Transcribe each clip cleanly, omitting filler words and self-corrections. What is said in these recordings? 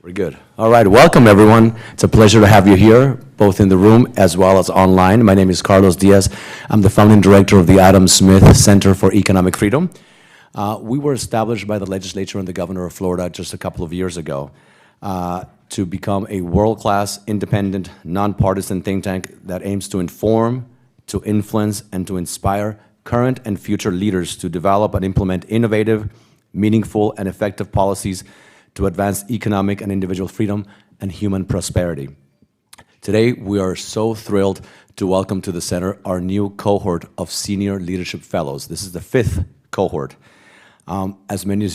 Very good. All right, welcome everyone. It's a pleasure to have you here, both in the room as well as online. My name is Carlos Diaz. I'm the founding director of the Adam Smith Center for Economic Freedom. We were established by the legislature and the governor of Florida just a couple of years ago to become a world-class, independent, nonpartisan think tank that aims to inform, to influence, and to inspire current and future leaders to develop and implement innovative, meaningful, and effective policies to advance economic and individual freedom and human prosperity. Today, we are so thrilled to welcome to the center our new cohort of senior leadership fellows. This is the 5th cohort. As many of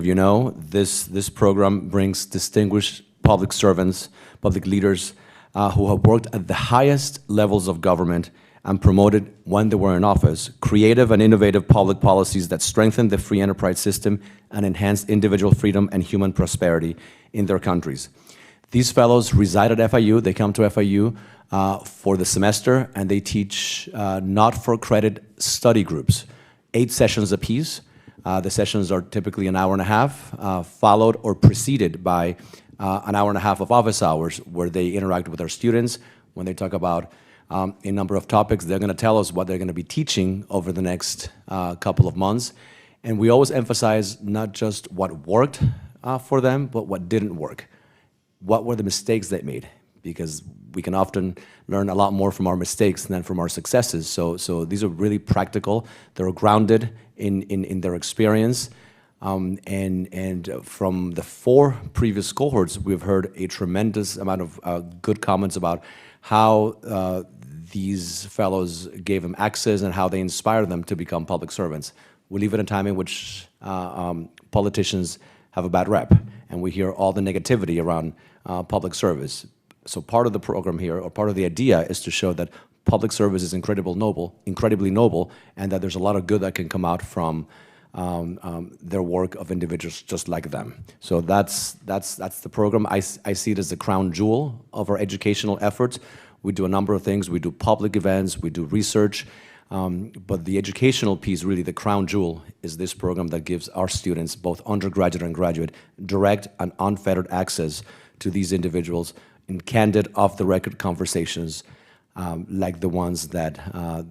you know, this program brings distinguished public servants, public leaders who have worked at the highest levels of government and promoted, when they were in office, creative and innovative public policies that strengthen the free enterprise system and enhance individual freedom and human prosperity in their countries. These fellows reside at FIU. They come to FIU for the semester, and they teach not-for-credit study groups, 8 sessions apiece. The sessions are typically an hour and a half, followed or preceded by an hour and a half of office hours, where they interact with our students. When they talk about a number of topics, they're going to tell us what they're going to be teaching over the next couple of months. And we always emphasize not just what worked for them, but what didn't work. What were the mistakes they made? Because we can often learn a lot more from our mistakes than from our successes. So these are really practical. They're grounded in their experience. And from the 4 previous cohorts, we've heard a tremendous amount of good comments about how these fellows gave them access and how they inspired them to become public servants. We live in a time in which politicians have a bad rep, and we hear all the negativity around public service. So part of the program here, or part of the idea, is to show that public service is incredibly noble, and that there's a lot of good that can come out from their work of individuals just like them. So that's the program. I see it as the crown jewel of our educational efforts. We do a number of things. We do public events, we do research, but the educational piece, really the crown jewel, is this program that gives our students, both undergraduate and graduate, direct and unfettered access to these individuals in candid, off-the-record conversations like the ones that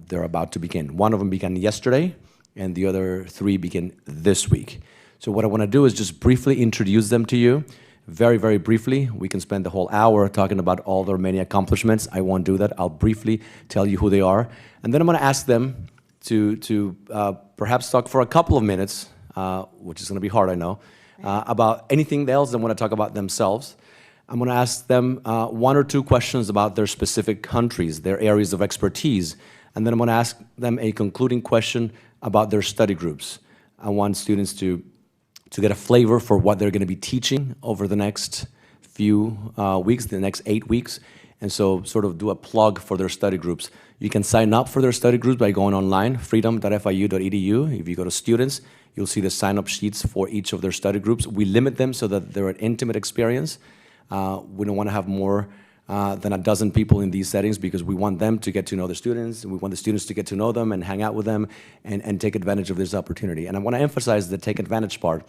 they're about to begin. One of them began yesterday, and the other 3 begin this week. So what I want to do is just briefly introduce them to you. Very, very briefly. We can spend the whole hour talking about all their many accomplishments. I won't do that. I'll briefly tell you who they are. And then I'm going to ask them to perhaps talk for a couple of minutes, which is going to be hard, I know, about anything else they want to talk about themselves. I'm going to ask them 1 or 2 questions about their specific countries, their areas of expertise. And then I'm going to ask them a concluding question about their study groups. I want students to get a flavor for what they're going to be teaching over the next few weeks, the next 8 weeks, and so sort of do a plug for their study groups. You can sign up for their study groups by going online, freedom.fiu.edu. If you go to students, you'll see the sign-up sheets for each of their study groups. We limit them so that they're an intimate experience. We don't want to have more than a dozen people in these settings, because we want them to get to know the students, and we want the students to get to know them and hang out with them and take advantage of this opportunity. And I want to emphasize the take advantage part,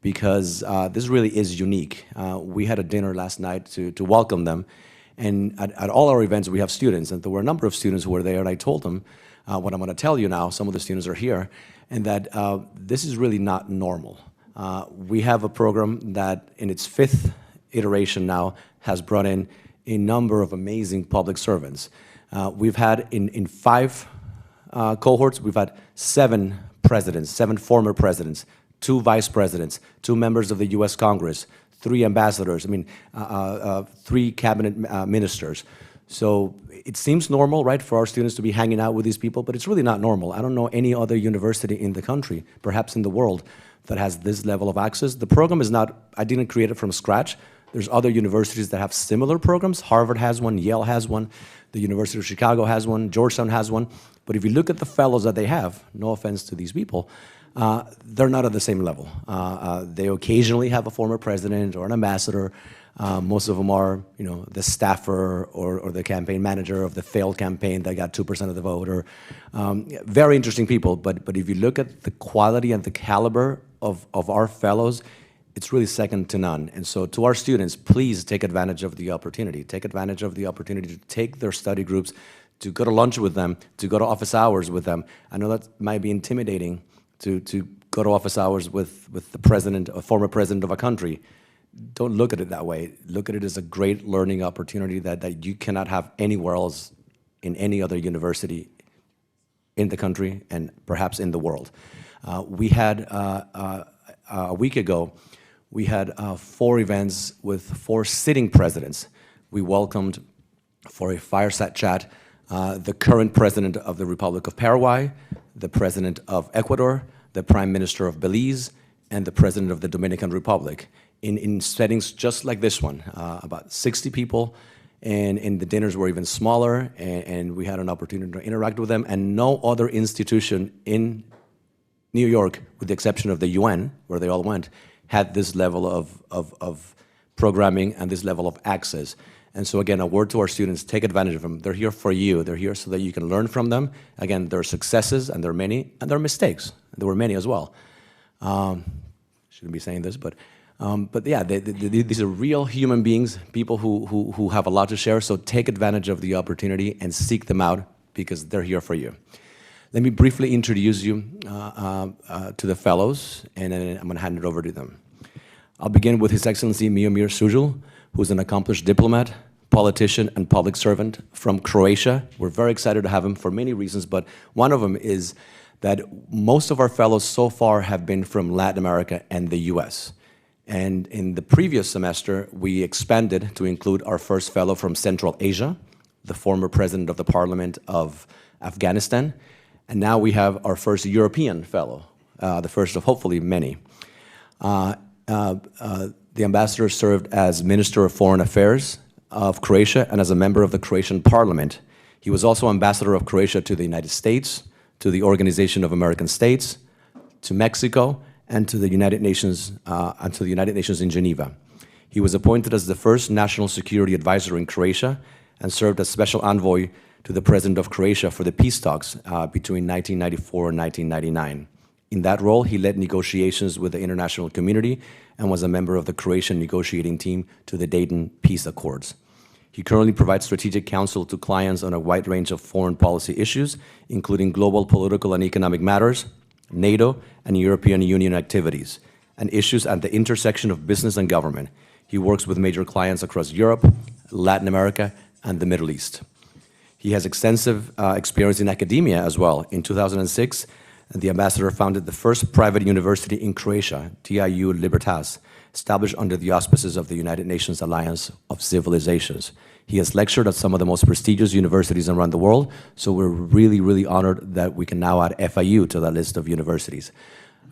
because this really is unique. We had a dinner last night to welcome them, and at all our events we have students, and there were a number of students who were there, and I told them what I'm going to tell you now. Some of the students are here, and that this is really not normal. We have a program that in its 5th iteration now has brought in a number of amazing public servants. We've had in 5 cohorts, we've had 7 presidents, 7 former presidents, 2 vice presidents, 2 members of the US Congress, 3 ambassadors, 3 cabinet ministers. So it seems normal, right, for our students to be hanging out with these people, but it's really not normal. I don't know any other university in the country, perhaps in the world, that has this level of access. The program is not, I didn't create it from scratch. There's other universities that have similar programs. Harvard has one, Yale has one, the University of Chicago has one, Georgetown has one. But if you look at the fellows that they have, no offense to these people, they're not at the same level. They occasionally have a former president or an ambassador. Most of them are, the staffer or the campaign manager of the failed campaign that got 2% of the vote. Or very interesting people. But if you look at the quality and the caliber of our fellows, it's really second to none. And so to our students, please take advantage of the opportunity. Take advantage of the opportunity to take their study groups, to go to lunch with them, to go to office hours with them. I know that might be intimidating to go to office hours with the president, a former president of a country. Don't look at it that way. Look at it as a great learning opportunity that you cannot have anywhere else in any other university in the country and perhaps in the world. We had, a week ago, we had 4 events with 4 sitting presidents. We welcomed for a fireside chat the current president of the Republic of Paraguay, the president of Ecuador, the prime minister of Belize, and the president of the Dominican Republic in settings just like this one, about 60 people, and the dinners were even smaller, and we had an opportunity to interact with them, and no other institution in New York, with the exception of the UN, where they all went, had this level of programming and this level of access. And so again, a word to our students, take advantage of them. They're here for you. They're here so that you can learn from them. Again, there are successes, and there are many, and there are mistakes. There were many as well. Shouldn't be saying this, but yeah, these are real human beings, people who have a lot to share, so take advantage of the opportunity and seek them out because they're here for you. Let me briefly introduce you to the fellows, and then I'm going to hand it over to them. I'll begin with His Excellency Miomir Žužul, who's an accomplished diplomat, politician, and public servant from Croatia. We're very excited to have him for many reasons, but one of them is that most of our fellows so far have been from Latin America and the US. And in the previous semester, we expanded to include our first fellow from Central Asia, the former president of the Parliament of Afghanistan, and now we have our first European fellow, the first of hopefully many. The ambassador served as Minister of Foreign Affairs of Croatia and as a member of the Croatian Parliament. He was also ambassador of Croatia to the United States, to the Organization of American States, to Mexico, and to the United Nations, in Geneva. He was appointed as the first national security advisor in Croatia and served as special envoy to the president of Croatia for the peace talks between 1994 and 1999. In that role, he led negotiations with the international community and was a member of the Croatian negotiating team to the Dayton Peace Accords. He currently provides strategic counsel to clients on a wide range of foreign policy issues, including global political and economic matters, NATO and European Union activities, and issues at the intersection of business and government. He works with major clients across Europe, Latin America, and the Middle East. He has extensive experience in academia as well. In 2006, the ambassador founded the first private university in Croatia, TIU Libertas, established under the auspices of the United Nations Alliance of Civilizations. He has lectured at some of the most prestigious universities around the world, so we're really, really honored that we can now add FIU to that list of universities.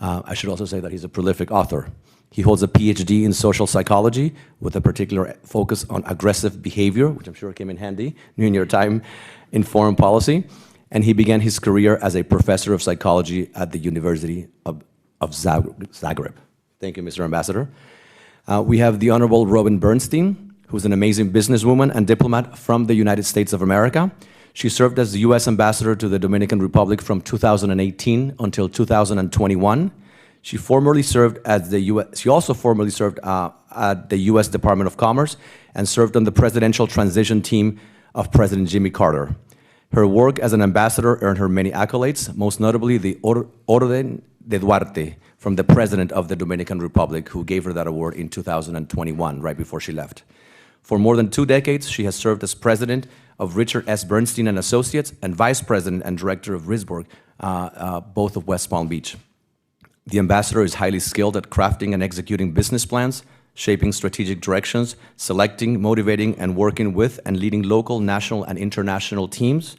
I should also say that he's a prolific author. He holds a PhD in social psychology with a particular focus on aggressive behavior, which I'm sure came in handy during your time in foreign policy. And he began his career as a professor of psychology at the University of Zagreb. Thank you, Mr. Ambassador. We have the Honorable Robin Bernstein, who's an amazing businesswoman and diplomat from the United States of America. She served as the U.S. Ambassador to the Dominican Republic from 2018 until 2021. She formerly served as she also formerly served at the U.S. Department of Commerce and served on the presidential transition team of President Jimmy Carter. Her work as an ambassador earned her many accolades, most notably the Orden de Duarte from the president of the Dominican Republic, who gave her that award in 2021, right before she left. For more than 2 decades, she has served as president of Richard S. Bernstein and Associates and vice president and director of Risborg, both of West Palm Beach. The ambassador is highly skilled at crafting and executing business plans, shaping strategic directions, selecting, motivating, and working with and leading local, national, and international teams,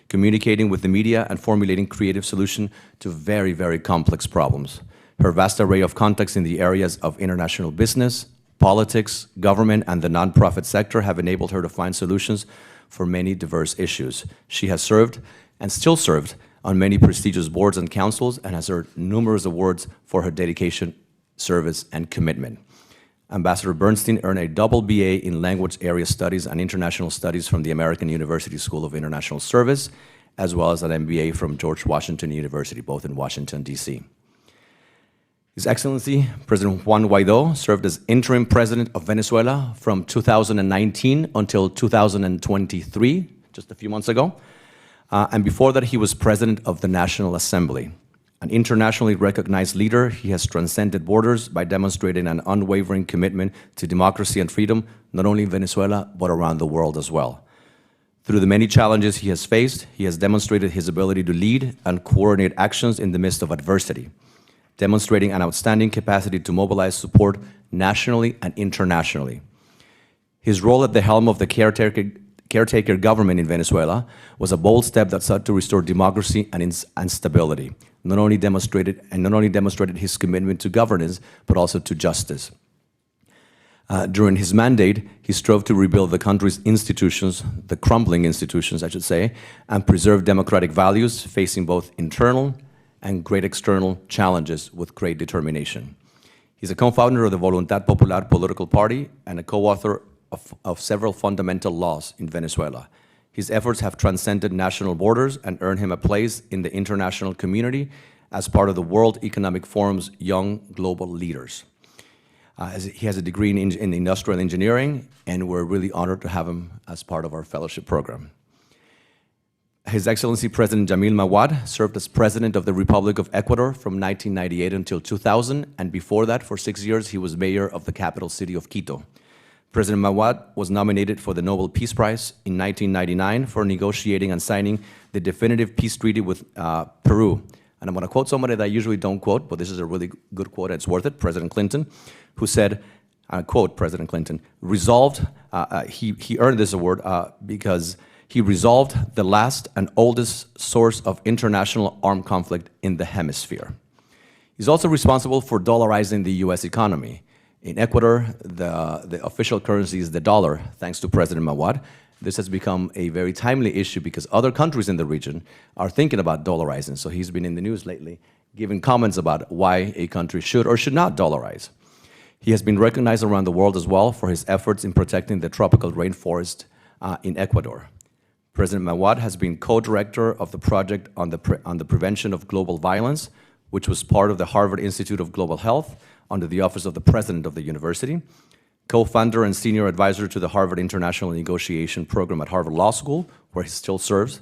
communicating with the media, and formulating creative solutions to very, very complex problems. Her vast array of contacts in the areas of international business, politics, government, and the nonprofit sector have enabled her to find solutions for many diverse issues. She has served, and still served, on many prestigious boards and councils, and has earned numerous awards for her dedication, service, and commitment. Ambassador Bernstein earned a double BA in Language Area Studies and International Studies from the American University School of International Service, as well as an MBA from George Washington University, both in Washington, D.C. His Excellency, President Juan Guaidó, served as interim president of Venezuela from 2019 until 2023, just a few months ago. And before that, he was president of the National Assembly. An internationally recognized leader, he has transcended borders by demonstrating an unwavering commitment to democracy and freedom, not only in Venezuela, but around the world as well. Through the many challenges he has faced, he has demonstrated his ability to lead and coordinate actions in the midst of adversity, demonstrating an outstanding capacity to mobilize support nationally and internationally. His role at the helm of the caretaker government in Venezuela was a bold step that sought to restore democracy and stability, not only demonstrated his commitment to governance, but also to justice. During his mandate, he strove to rebuild the country's institutions, the crumbling institutions, I should say, and preserve democratic values, facing both internal and great external challenges with great determination. He's a co-founder of the Voluntad Popular political party and a co-author of several fundamental laws in Venezuela. His efforts have transcended national borders and earned him a place in the international community as part of the World Economic Forum's Young Global Leaders. He has a degree in industrial engineering, and we're really honored to have him as part of our fellowship program. His Excellency President Jamil Mahuad served as President of the Republic of Ecuador from 1998 until 2000, and before that, for 6 years, he was mayor of the capital city of Quito. President Mahuad was nominated for the Nobel Peace Prize in 1999 for negotiating and signing the definitive peace treaty with Peru. And I'm going to quote somebody that I usually don't quote, but this is a really good quote, and it's worth it, President Clinton, who said, I quote President Clinton, he earned this award because he resolved the last and oldest source of international armed conflict in the hemisphere. He's also responsible for dollarizing the US economy. In Ecuador, the official currency is the dollar, thanks to President Mahuad. This has become a very timely issue because other countries in the region are thinking about dollarizing. So he's been in the news lately, giving comments about why a country should or should not dollarize. He has been recognized around the world as well for his efforts in protecting the tropical rainforest in Ecuador. President Mahuad has been co-director of the project on the prevention of global violence, which was part of the Harvard Institute of Global Health under the Office of the President of the University, co-founder and senior advisor to the Harvard International Negotiation Program at Harvard Law School, where he still serves,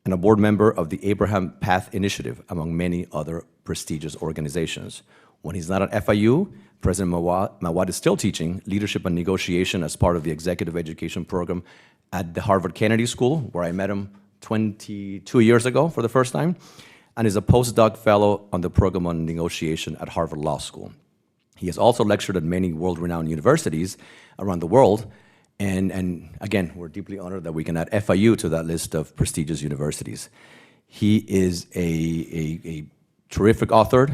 and a board member of the Abraham Path Initiative, among many other prestigious organizations. When he's not at FIU, President Mahuad is still teaching leadership and negotiation as part of the executive education program at the Harvard Kennedy School, where I met him 22 years ago for the first time, and is a postdoc fellow on the program on negotiation at Harvard Law School. He has also lectured at many world-renowned universities around the world, and again, we're deeply honored that we can add FIU to that list of prestigious universities. He is a terrific author,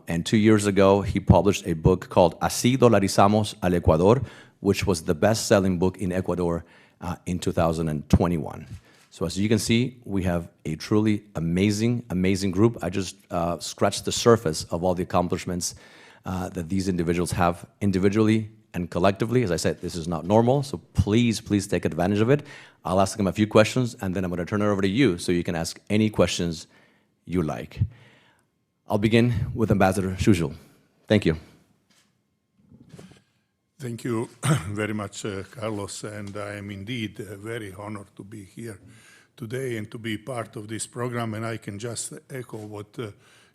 and 2 years ago, he published a book called Así Dolarizamos al Ecuador, which was the best-selling book in Ecuador in 2021. So as you can see, we have a truly amazing, amazing group. I just scratched the surface of all the accomplishments that these individuals have individually and collectively. As I said, this is not normal, so please, please take advantage of it. I'll ask them a few questions, and then I'm going to turn it over to you so you can ask any questions you like. I'll begin with Ambassador Žužul. Thank you. Thank you very much, Carlos, and I am indeed very honored to be here today and to be part of this program, and I can just echo what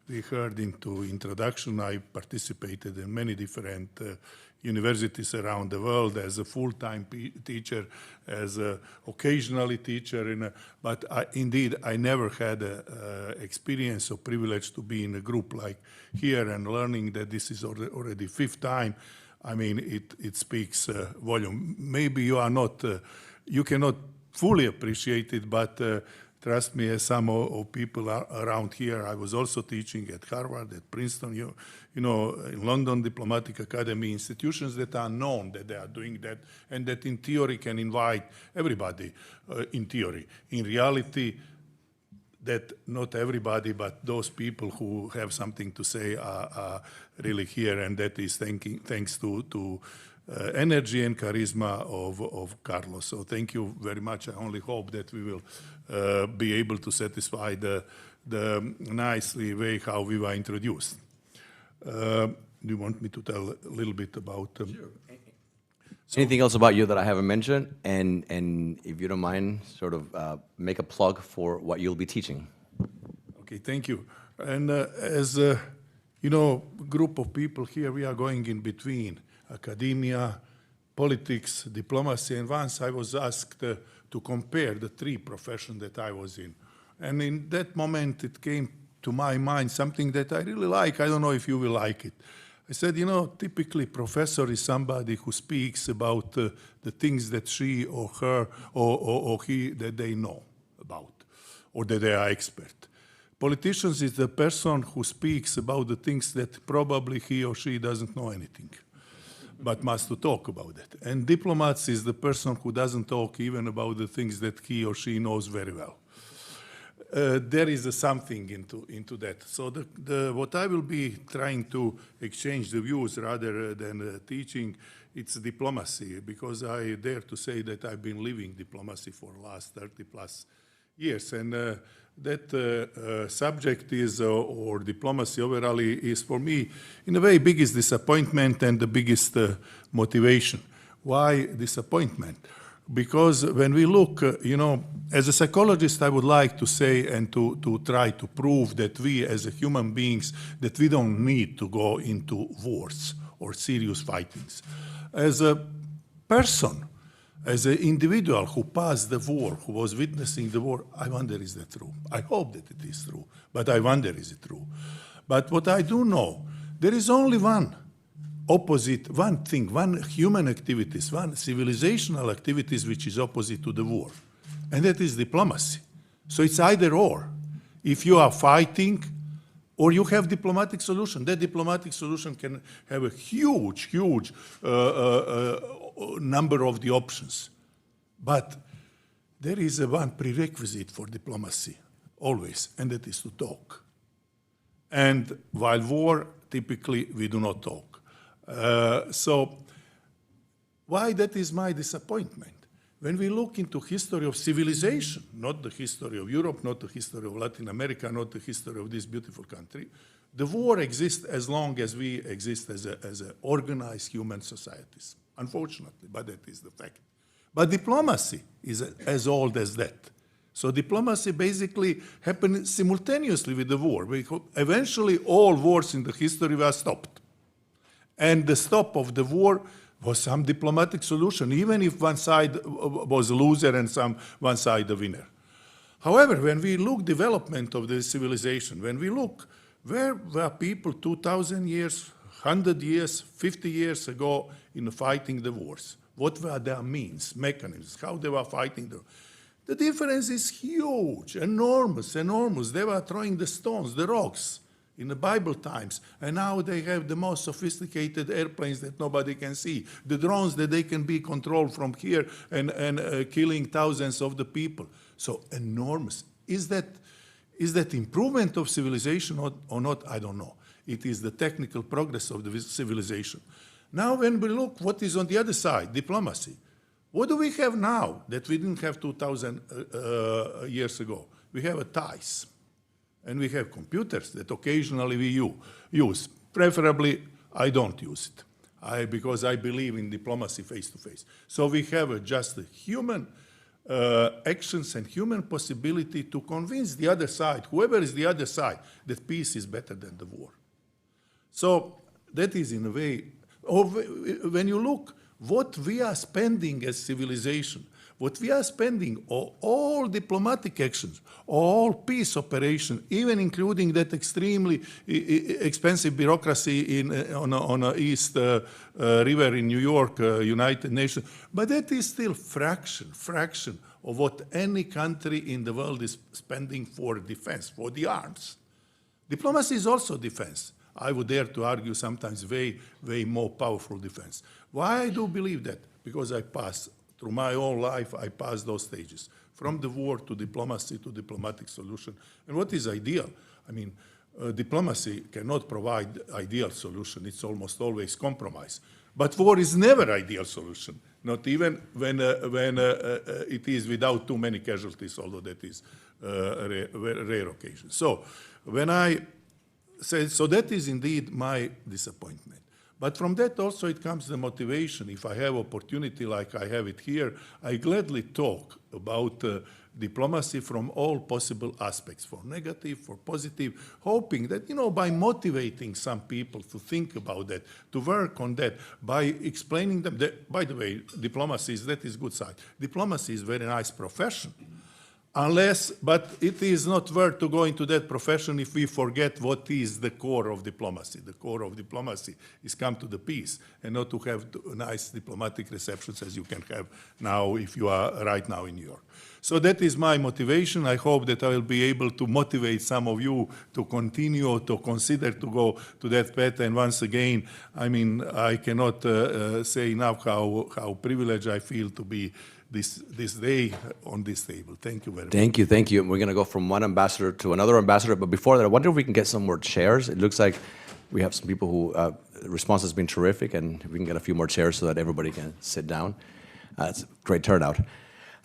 we heard into introduction. I participated in many different universities around the world as a full-time teacher, as an occasionally teacher, but indeed I never had experience or privilege to be in a group like here and learning that this is already fifth time. I mean, it speaks volume. Maybe you are not, you cannot fully appreciate it, but trust me, as some of people around here, I was also teaching at Harvard, at Princeton, you know, in London Diplomatic Academy, institutions that are known that they are doing that, and that in theory can invite everybody in theory. In reality, that not everybody, but those people who have something to say are really here, and that is thanks to energy and charisma of Carlos. So thank you very much. I only hope that we will be able to satisfy the nicely way how we were introduced. Do you want me to tell a little bit about? Sure. Anything else about you that I haven't mentioned? And if you don't mind, sort of make a plug for what you'll be teaching. Okay, thank you. And as group of people here, we are going in between academia, politics, diplomacy, and once I was asked to compare the three professions that I was in. And in that moment, it came to my mind something that I really like. I don't know if you will like it. I said, typically professor is somebody who speaks about the things that she or her or he, that they know about, or that they are expert. Politicians is the person who speaks about the things that probably he or she doesn't know anything, but must to talk about it. And diplomats is the person who doesn't talk even about the things that he or she knows very well. There is something into that. So what I will be trying to exchange the views rather than teaching, it's diplomacy, because I dare to say that I've been living diplomacy for the last 30 plus years. And that subject is, or diplomacy overall, is for me, in a way, biggest disappointment and the biggest motivation. Why disappointment? Because when we look, as a psychologist, I would like to say and to try to prove that we as human beings, that we don't need to go into wars or serious fightings. As a person, as an individual who passed the war, who was witnessing the war, I wonder, is that true? I hope that it is true, but I wonder, is it true? But what I do know, there is only one thing, one human activities, one civilizational activities which is opposite to the war, and that is diplomacy. So it's either or. If you are fighting, or you have diplomatic solution. That diplomatic solution can have a huge number of the options. But there is one prerequisite for diplomacy, always, and that is to talk. And while war, typically, we do not talk. So why that is my disappointment? When we look into history of civilization, not the history of Europe, not the history of Latin America, not the history of this beautiful country, the war exists as long as we exist as a organized human societies, unfortunately, but that is the fact. But diplomacy is as old as that. So diplomacy basically happened simultaneously with the war. Eventually, all wars in the history were stopped. And the stop of the war was some diplomatic solution, even if one side was a loser and one side a winner. However, when we look development of the civilization, when we look where were people 2,000 years, 100 years, 50 years ago in fighting the wars, what were their means, mechanisms, how they were fighting the difference is huge, enormous. They were throwing the stones, the rocks, in the Bible times, and now they have the most sophisticated airplanes that nobody can see, the drones that they can be controlled from here and killing thousands of the people. So enormous. Is that improvement of civilization or not? I don't know. It is the technical progress of the civilization. Now when we look what is on the other side, diplomacy, what do we have now that we didn't have 2,000 years ago? We have ties. And we have computers that occasionally we use. Preferably, I don't use it because I believe in diplomacy face-to-face. So we have just human actions and human possibility to convince the other side, whoever is the other side, that peace is better than the war. So that is in a way, when you look what we are spending as civilization, what we are spending, all diplomatic actions, all peace operations, even including that extremely expensive bureaucracy on a East River in New York, United Nations, but that is still fraction of what any country in the world is spending for defense, for the arms. Diplomacy is also defense. I would dare to argue sometimes way more powerful defense. Why I do believe that? Because I passed through my own life, I passed those stages, from the war to diplomacy to diplomatic solution. And what is ideal? I mean, diplomacy cannot provide ideal solution. It's almost always compromise. But war is never ideal solution, not even when it is without too many casualties, although that is a rare occasion. So when I so that is indeed my disappointment. But from that also it comes the motivation. If I have opportunity like I have it here, I gladly talk about diplomacy from all possible aspects, for negative, for positive, hoping that, by motivating some people to think about that, to work on that, by explaining them that, by the way, that is good side. Diplomacy is a very nice profession. But it is not worth to go into that profession if we forget what is the core of diplomacy. The core of diplomacy is come to the peace and not to have nice diplomatic receptions as you can have now if you are right now in New York. So that is my motivation. I hope that I will be able to motivate some of you to continue to consider to go to that path. And once again, I cannot say enough how privileged I feel to be this day on this table. Thank you very much. Thank you. We're going to go from one ambassador to another ambassador, but before that, I wonder if we can get some more chairs. It looks like we have some people who, the response has been terrific, and we can get a few more chairs so that everybody can sit down. It's a great turnout.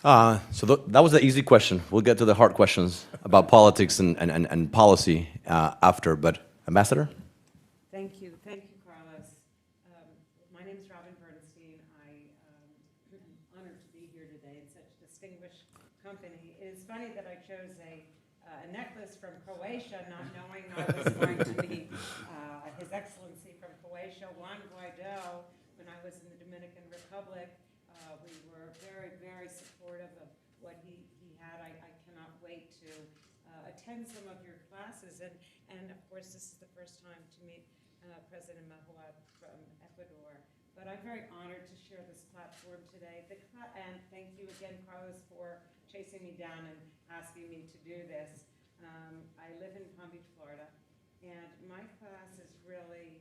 So that was the easy question. We'll get to the hard questions about politics and policy after, but Ambassador? Thank you, Carlos. My name is Bernstein. I'm honored to be here today in such distinguished company. It is funny that I chose a necklace from Croatia, not knowing I was going to be His Excellency from Croatia, Juan Guaidó. When I was in the Dominican Republic, we were very, very supportive of what he had. I cannot wait to attend some of your classes. And of course, this is the first time to meet President Mahuad from Ecuador. But I'm very honored to share this platform today. And thank you again, Carlos, for chasing me down and asking me to do this. I live in Palm Beach, Florida, and my class is really,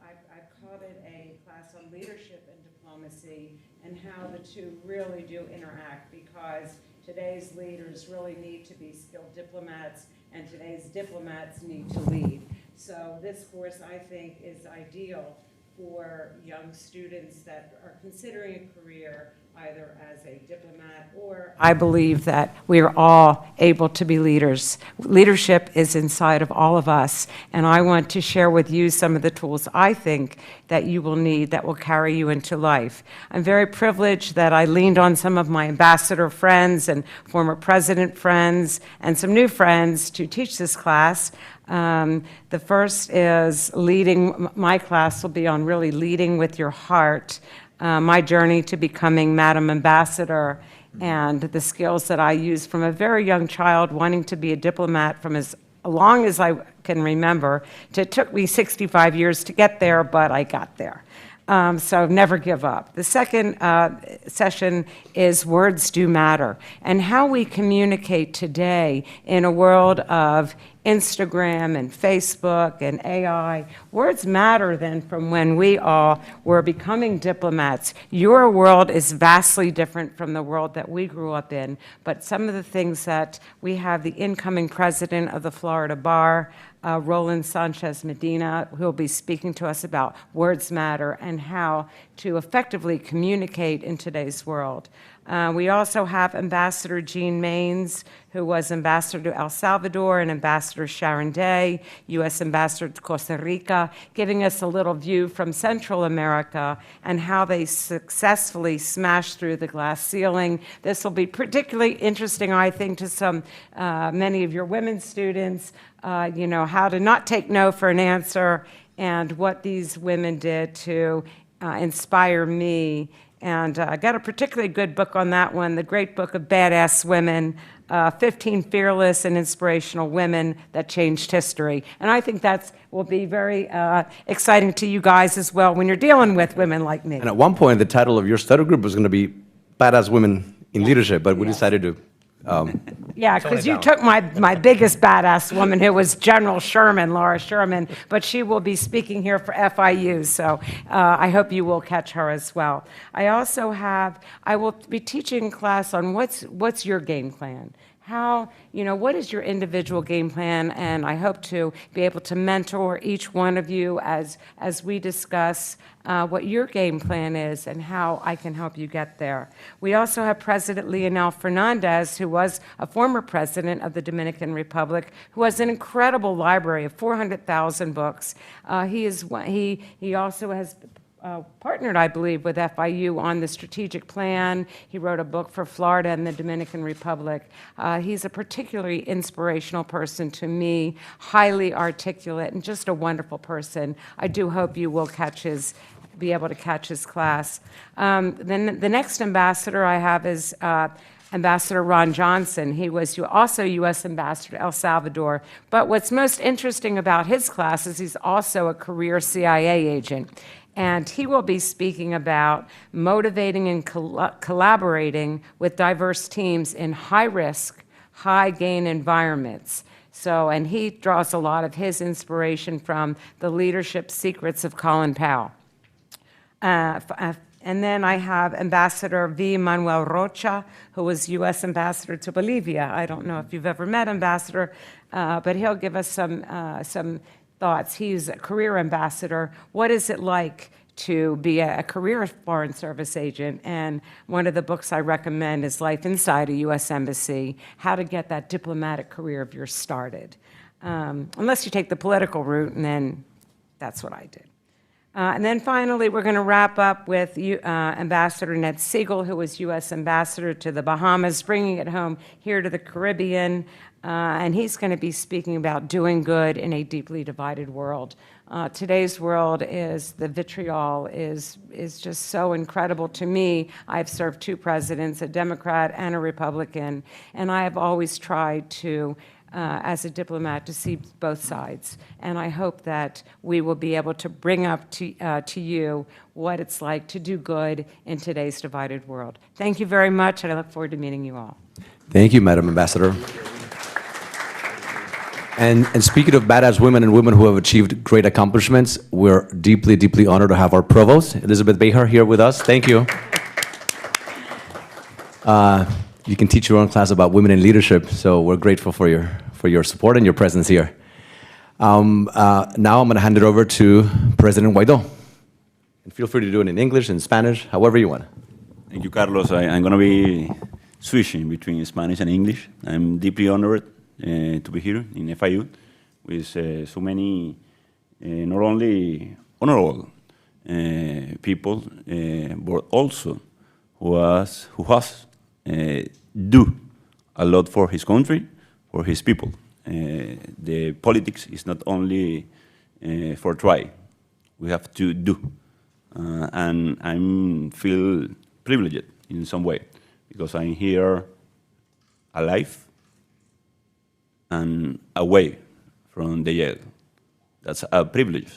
I've called it a class on leadership and diplomacy and how the two really do interact, because today's leaders really need to be skilled diplomats and today's diplomats need to lead. So this course, I think, is ideal for young students that are considering a career either as a diplomat or... I believe that we are all able to be leaders. Leadership is inside of all of us, and I want to share with you some of the tools I think that you will need that will carry you into life. I'm very privileged that I leaned on some of my ambassador friends and former president friends and some new friends to teach this class. The first is leading. My class will be on really leading with your heart. My journey to becoming Madam Ambassador and the skills that I used from a very young child wanting to be a diplomat from as long as I can remember. It took me 65 years to get there, but I got there. So never give up. The second session is Words Do Matter, and how we communicate today in a world of Instagram and Facebook and AI. Words matter then from when we all were becoming diplomats. Your world is vastly different from the world that we grew up in, but some of the things that we have, the incoming president of the Florida Bar, Roland Sanchez Medina, who will be speaking to us about words matter and how to effectively communicate in today's world. We also have Ambassador Jean Maines, who was Ambassador to El Salvador, and Ambassador Sharon Day, U.S. Ambassador to Costa Rica, giving us a little view from Central America and how they successfully smashed through the glass ceiling. This will be particularly interesting, I think, to many of your women students, how to not take no for an answer and what these women did to inspire me. And I got a particularly good book on that one, the great book of Badass Women, 15 Fearless and Inspirational Women That Changed History. And I think that will be very exciting to you guys as well when you're dealing with women like me. And at one point, the title of your study group was going to be Badass Women in Leadership, but we decided to yeah, because you took my biggest badass woman, who was General Sherman, Laura Sherman, but she will be speaking here for FIU, so I hope you will catch her as well. I will be teaching a class on what's your game plan. what is your individual game plan? And I hope to be able to mentor each one of you as we discuss what your game plan is and how I can help you get there. We also have President Leonel Fernandez, who was a former president of the Dominican Republic, who has an incredible library of 400,000 books. He also has partnered, I believe, with FIU on the strategic plan. He wrote a book for Florida and the Dominican Republic. He's a particularly inspirational person to me, highly articulate, and just a wonderful person. I do hope you will be able to catch his class. Then the next ambassador I have is Ambassador Ron Johnson. He was also U.S. Ambassador to El Salvador. But what's most interesting about his class is he's also a career CIA agent. And he will be speaking about motivating and collaborating with diverse teams in high-risk, high-gain environments. And he draws a lot of his inspiration from the leadership secrets of Colin Powell. And then I have Ambassador V. Manuel Rocha, who was U.S. Ambassador to Bolivia. I don't know if you've ever met Ambassador, but he'll give us some thoughts. He's a career ambassador. What is it like to be a career Foreign Service agent? And one of the books I recommend is Life Inside a U.S. Embassy, How to Get That Diplomatic Career of Yours Started. Unless you take the political route, and then that's what I did. And then finally, we're going to wrap up with Ambassador Ned Siegel, who was U.S. Ambassador to the Bahamas, bringing it home here to the Caribbean. And he's going to be speaking about doing good in a deeply divided world. Today's world the vitriol is just so incredible to me. I've served two presidents, a Democrat and a Republican, and I have always tried to, as a diplomat, to see both sides. And I hope that we will be able to bring up to you what it's like to do good in today's divided world. Thank you very much, and I look forward to meeting you all. Thank you, Madam Ambassador. And speaking of badass women and women who have achieved great accomplishments, we're deeply, deeply honored to have our provost, Elizabeth Behar, here with us. Thank you. You can teach your own class about women in leadership, so we're grateful for your support and your presence here. Now I'm going to hand it over to President Guaidó. And feel free to do it in English, in Spanish, however you want. Thank you, Carlos. I'm going to be switching between Spanish and English. I'm deeply honored to be here in FIU with so many not only honorable people, but also who has do a lot for his country, for his people. The politics is not only for try. We have to do. And I feel privileged in some way because I'm here alive and away from the jail. That's a privilege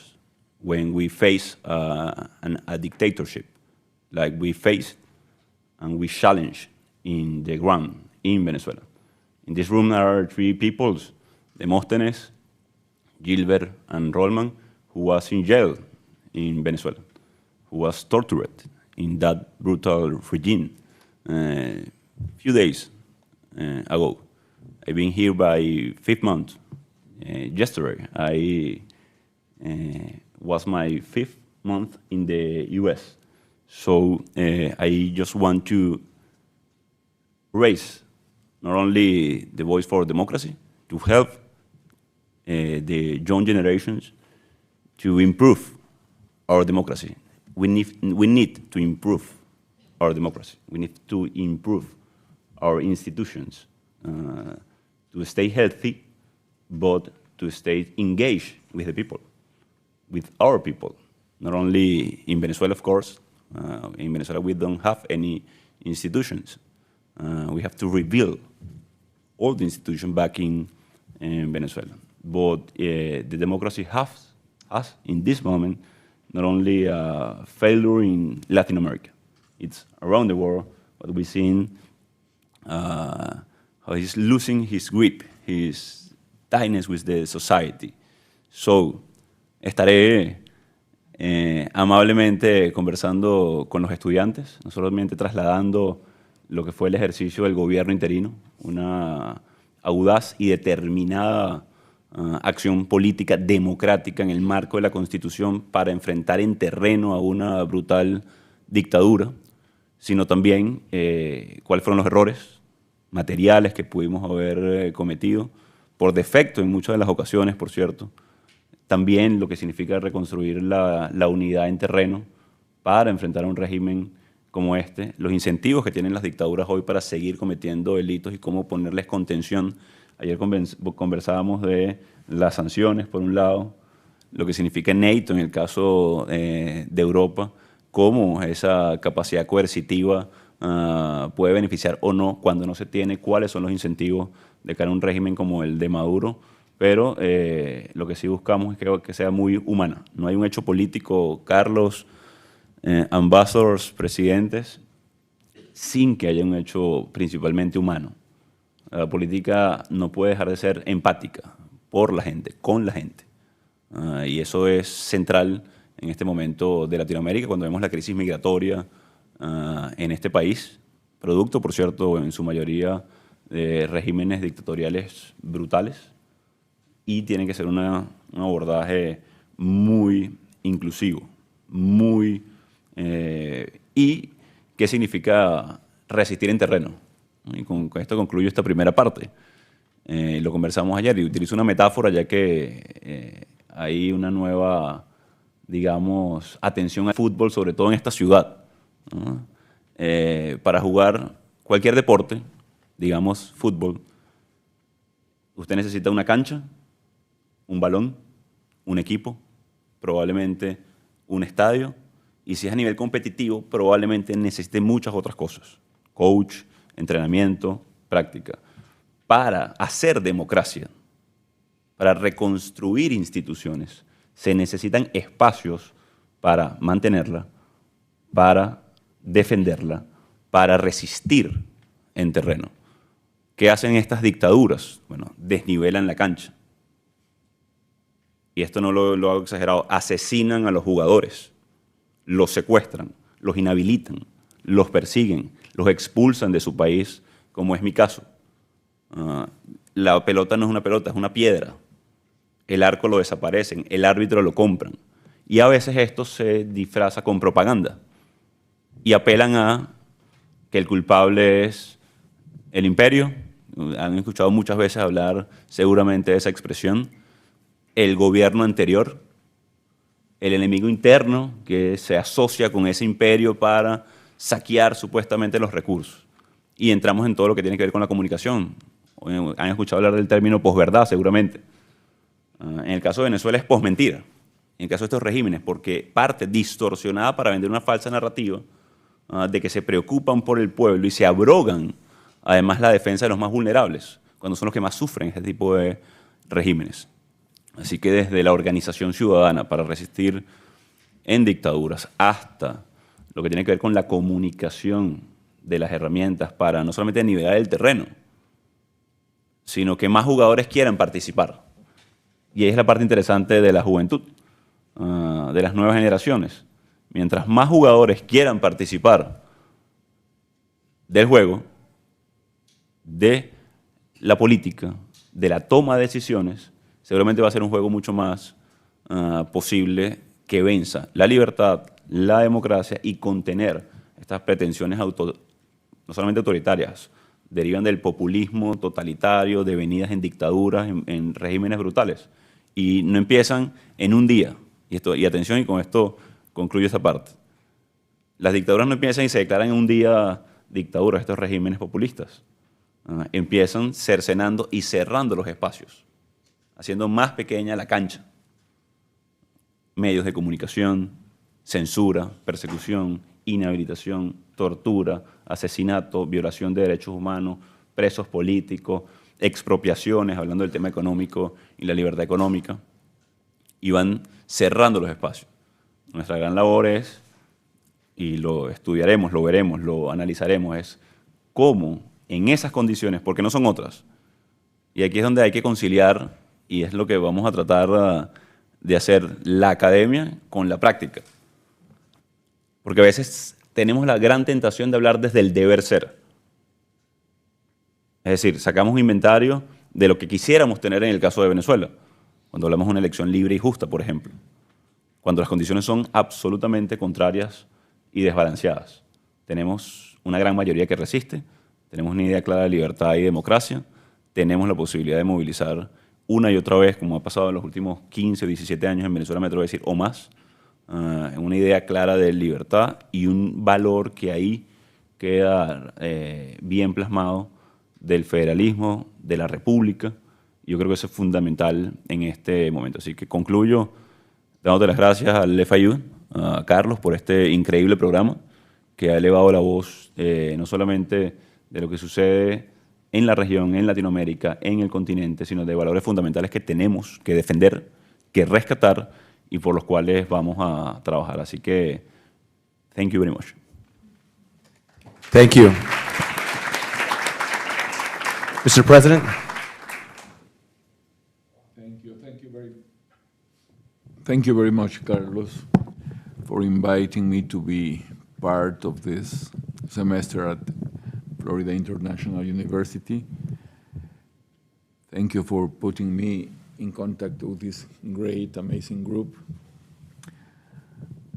when we face a dictatorship like we faced and we challenge in the ground in Venezuela. In this room there are three peoples, Demosthenes, Gilbert, and Rollman, who was in jail in Venezuela, who was tortured in that brutal regime a few days ago. I've been here by 5th month. Yesterday, I was my 5th month in the US. So I just want to raise not only the voice for democracy, to help the young generations to improve our democracy. We need to improve our democracy. We need to improve our institutions to stay healthy, but to stay engaged with the people, with our people. Not only in Venezuela, of course. In Venezuela, we don't have any institutions. We have to rebuild all the institutions back in Venezuela. But the democracy has, in this moment, not only a failure in Latin America, it's around the world, but we've seen how he's losing his grip, his tightness with the society. So, estaré amablemente conversando con los estudiantes, no solamente trasladando lo que fue el ejercicio del gobierno interino, una audaz y determinada acción política democrática en el marco de la Constitución para enfrentar en terreno a una brutal dictadura, sino también cuáles fueron los errores materiales que pudimos haber cometido, por defecto en muchas de las ocasiones, por cierto. También lo que significa reconstruir la unidad en terreno para enfrentar a un régimen como este, los incentivos que tienen las dictaduras hoy para seguir cometiendo delitos y cómo ponerles contención. Ayer conversábamos de las sanciones, por un lado, lo que significa NATO en el caso de Europa, cómo esa capacidad coercitiva puede beneficiar o no cuando no se tiene, cuáles son los incentivos de cara a un régimen como el de Maduro, pero lo que sí buscamos es que sea muy humana. No hay un hecho político, Carlos, ambassadors, presidentes, sin que haya un hecho principalmente humano. La política no puede dejar de ser empática por la gente, con la gente. Y eso es central en este momento de Latinoamérica, cuando vemos la crisis migratoria en este país, producto, por cierto, en su mayoría de regímenes dictatoriales brutales, y tiene que ser un abordaje muy inclusivo, muy... ¿Y qué significa resistir en terreno? Y con esto concluyo esta primera parte. Lo conversamos ayer y utilizo una metáfora ya que hay una nueva, digamos, atención al fútbol, sobre todo en esta ciudad, ¿no? Para jugar cualquier deporte, digamos fútbol, usted necesita una cancha, un balón, un equipo, probablemente un estadio, y si es a nivel competitivo, probablemente necesite muchas otras cosas: coach, entrenamiento, práctica. Para hacer democracia, para reconstruir instituciones, se necesitan espacios para mantenerla, para defenderla, para resistir en terreno. ¿Qué hacen estas dictaduras? Bueno, desnivelan la cancha. Y esto no lo hago exagerado, asesinan a los jugadores, los secuestran, los inhabilitan, los persiguen, los expulsan de su país, como es mi caso. La pelota no es una pelota, es una piedra. El arco lo desaparecen, el árbitro lo compran. Y a veces esto se disfraza con propaganda. Y apelan a que el culpable es el imperio. Han escuchado muchas veces hablar seguramente de esa expresión. El gobierno anterior, el enemigo interno que se asocia con ese imperio para saquear supuestamente los recursos. Y entramos en todo lo que tiene que ver con la comunicación. Han escuchado hablar del término posverdad, seguramente. En el caso de Venezuela es posmentira. En el caso de estos regímenes, porque parte distorsionada para vender una falsa narrativa de que se preocupan por el pueblo y se abrogan, además, la defensa de los más vulnerables, cuando son los que más sufren este tipo de regímenes. Así que desde la organización ciudadana para resistir en dictaduras hasta lo que tiene que ver con la comunicación de las herramientas para no solamente nivelar el terreno, sino que más jugadores quieran participar. Y ahí es la parte interesante de la juventud, de las nuevas generaciones. Mientras más jugadores quieran participar del juego, de la política, de la toma de decisiones, seguramente va a ser un juego mucho más posible que venza la libertad, la democracia y contener estas pretensiones no solamente autoritarias, derivan del populismo totalitario, de venidas en dictaduras, en regímenes brutales. Y no empiezan en un día. Y atención, y con esto concluyo esta parte. Las dictaduras no empiezan y se declaran en un día dictaduras, estos regímenes populistas. Empiezan cercenando y cerrando los espacios, haciendo más pequeña la cancha. Medios de comunicación, censura, persecución, inhabilitación, tortura, asesinato, violación de derechos humanos, presos políticos, expropiaciones, hablando del tema económico y la libertad económica, y van cerrando los espacios. Nuestra gran labor es, y lo estudiaremos, lo veremos, lo analizaremos, es cómo en esas condiciones, porque no son otras, y aquí es donde hay que conciliar, y es lo que vamos a tratar de hacer la academia con la práctica. Porque a veces tenemos la gran tentación de hablar desde el deber ser. Es decir, sacamos un inventario de lo que quisiéramos tener en el caso de Venezuela, cuando hablamos de una elección libre y justa, por ejemplo, cuando las condiciones son absolutamente contrarias y desbalanceadas. Tenemos una gran mayoría que resiste, tenemos una idea clara de libertad y democracia, tenemos la posibilidad de movilizar una y otra vez, como ha pasado en los últimos 15 o 17 años en Venezuela, me atrevo a decir, o más, una idea clara de libertad y un valor que ahí queda bien plasmado del federalismo, de la república. Yo creo que eso es fundamental en este momento. Así que concluyo dándote las gracias al FIU, a Carlos, por este increíble programa que ha elevado la voz no solamente de lo que sucede en la región, en Latinoamérica, en el continente, sino de valores fundamentales que tenemos que defender, que rescatar y por los cuales vamos a trabajar. Así que, thank you very much. Thank you. Mr. President? Thank you very much, Carlos, for inviting me to be part of this semester at Florida International University. Thank you for putting me in contact with this great, amazing group.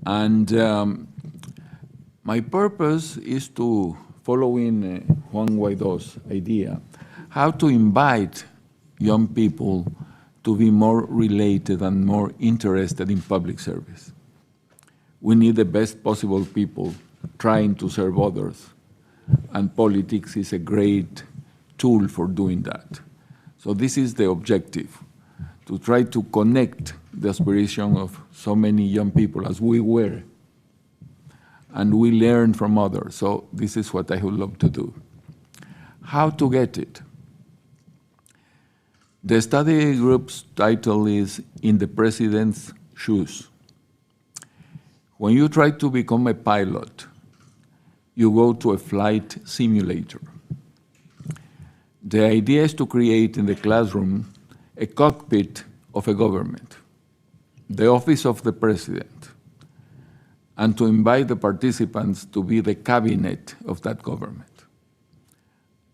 And my purpose is to follow in Juan Guaidó's idea, how to invite young people to be more related and more interested in public service. We need the best possible people trying to serve others, and politics is a great tool for doing that. So this is the objective, to try to connect the aspiration of so many young people as we were, and we learn from others. So this is what I would love to do. How to get it? The study group's title is In the President's Shoes. When you try to become a pilot, you go to a flight simulator. The idea is to create in the classroom a cockpit of a government, the office of the president, and to invite the participants to be the cabinet of that government,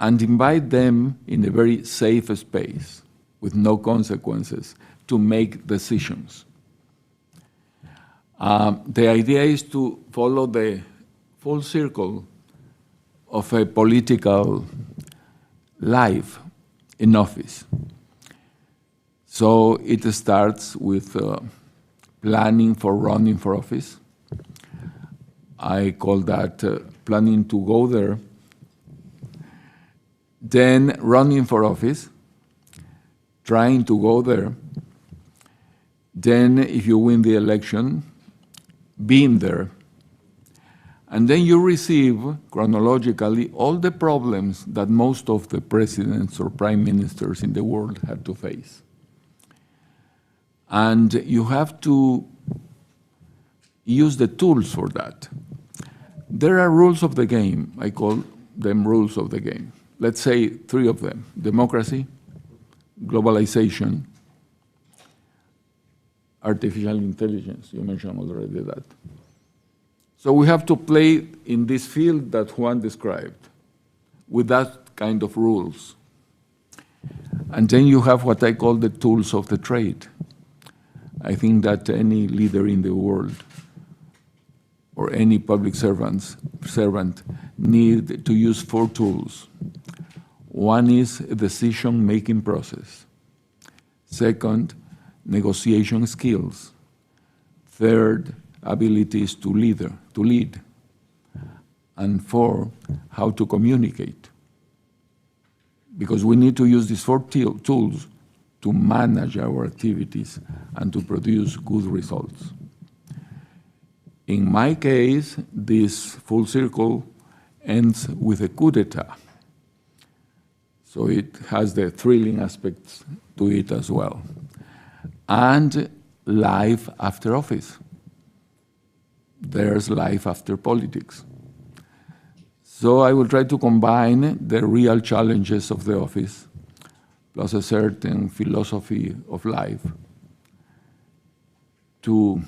and invite them in a very safe space with no consequences to make decisions. The idea is to follow the full circle of a political life in office. So it starts with planning for running for office. I call that planning to go there. Then running for office, trying to go there. Then, if you win the election, being there. And then you receive, chronologically, all the problems that most of the presidents or prime ministers in the world had to face. And you have to use the tools for that. There are rules of the game. I call them rules of the game. Let's say 3 of them: democracy, globalization, artificial intelligence. You mentioned already that. So we have to play in this field that Juan described with that kind of rules. And then you have what I call the tools of the trade. I think that any leader in the world or any public servant need to use 4 tools. One is a decision-making process. Second, negotiation skills. Third, abilities to lead. And 4, how to communicate. Because we need to use these 4 tools to manage our activities and to produce good results. In my case, this full circle ends with a coup d'etat. So it has the thrilling aspects to it as well. And life after office. There's life after politics. So I will try to combine the real challenges of the office plus a certain philosophy of life to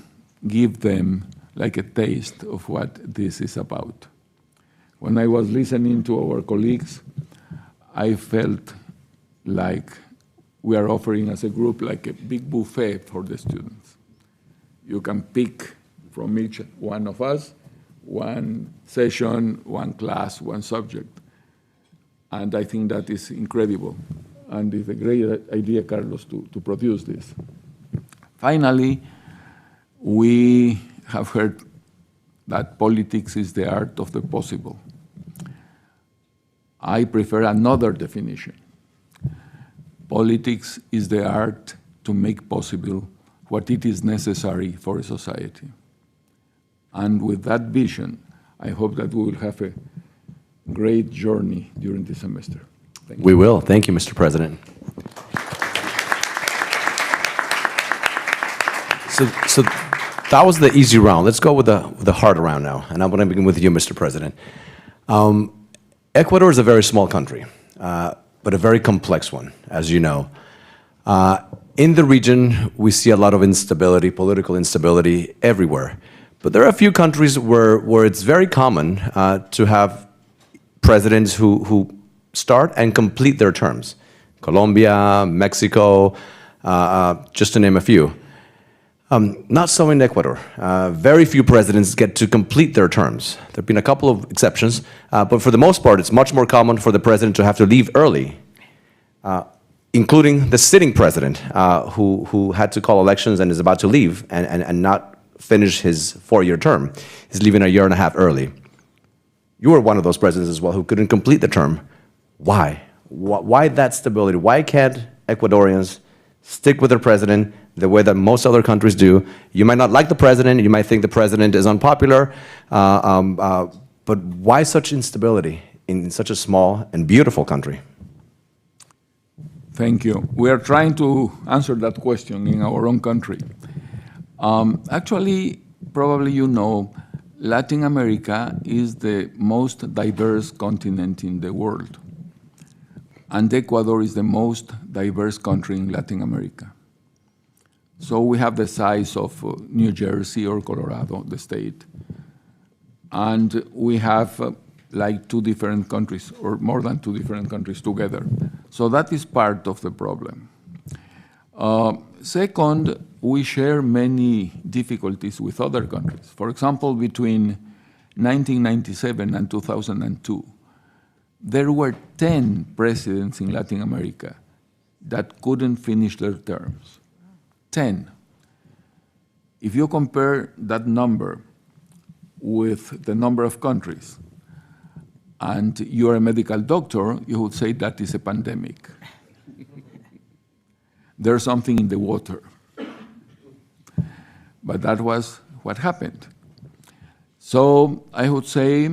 give them like a taste of what this is about. When I was listening to our colleagues, I felt like we are offering as a group like a big buffet for the students. You can pick from each one of us one session, one class, one subject. And I think that is incredible. And it's a great idea, Carlos, to produce this. Finally, we have heard that politics is the art of the possible. I prefer another definition. Politics is the art to make possible what it is necessary for a society. And with that vision, I hope that we will have a great journey during the semester. Thank you. We will. Thank you, Mr. President. So that was the easy round. Let's go with the hard round now. And I'm going to begin with you, Mr. President. Ecuador is a very small country, but a very complex one, as you know. In the region, we see a lot of instability, political instability everywhere. But there are a few countries where it's very common to have presidents who start and complete their terms. Colombia, Mexico, just to name a few. Not so in Ecuador. Very few presidents get to complete their terms. There have been a couple of exceptions, but for the most part, it's much more common for the president to have to leave early, including the sitting president, who had to call elections and is about to leave and not finish his 4-year term. He's leaving a year and a half early. You were one of those presidents as well who couldn't complete the term. Why? Why that stability? Why can't Ecuadorians stick with their president the way that most other countries do? You might not like the president, you might think the president is unpopular, but why such instability in such a small and beautiful country? Thank you. We are trying to answer that question in our own country. Actually, probably you know, Latin America is the most diverse continent in the world. And Ecuador is the most diverse country in Latin America. So we have the size of New Jersey or Colorado, the state. And we have like 2 different countries, or more than 2 different countries together. So that is part of the problem. Second, we share many difficulties with other countries. For example, between 1997 and 2002, there were 10 presidents in Latin America that couldn't finish their terms. 10. If you compare that number with the number of countries, and you're a medical doctor, you would say that is a pandemic. There's something in the water. But that was what happened. So I would say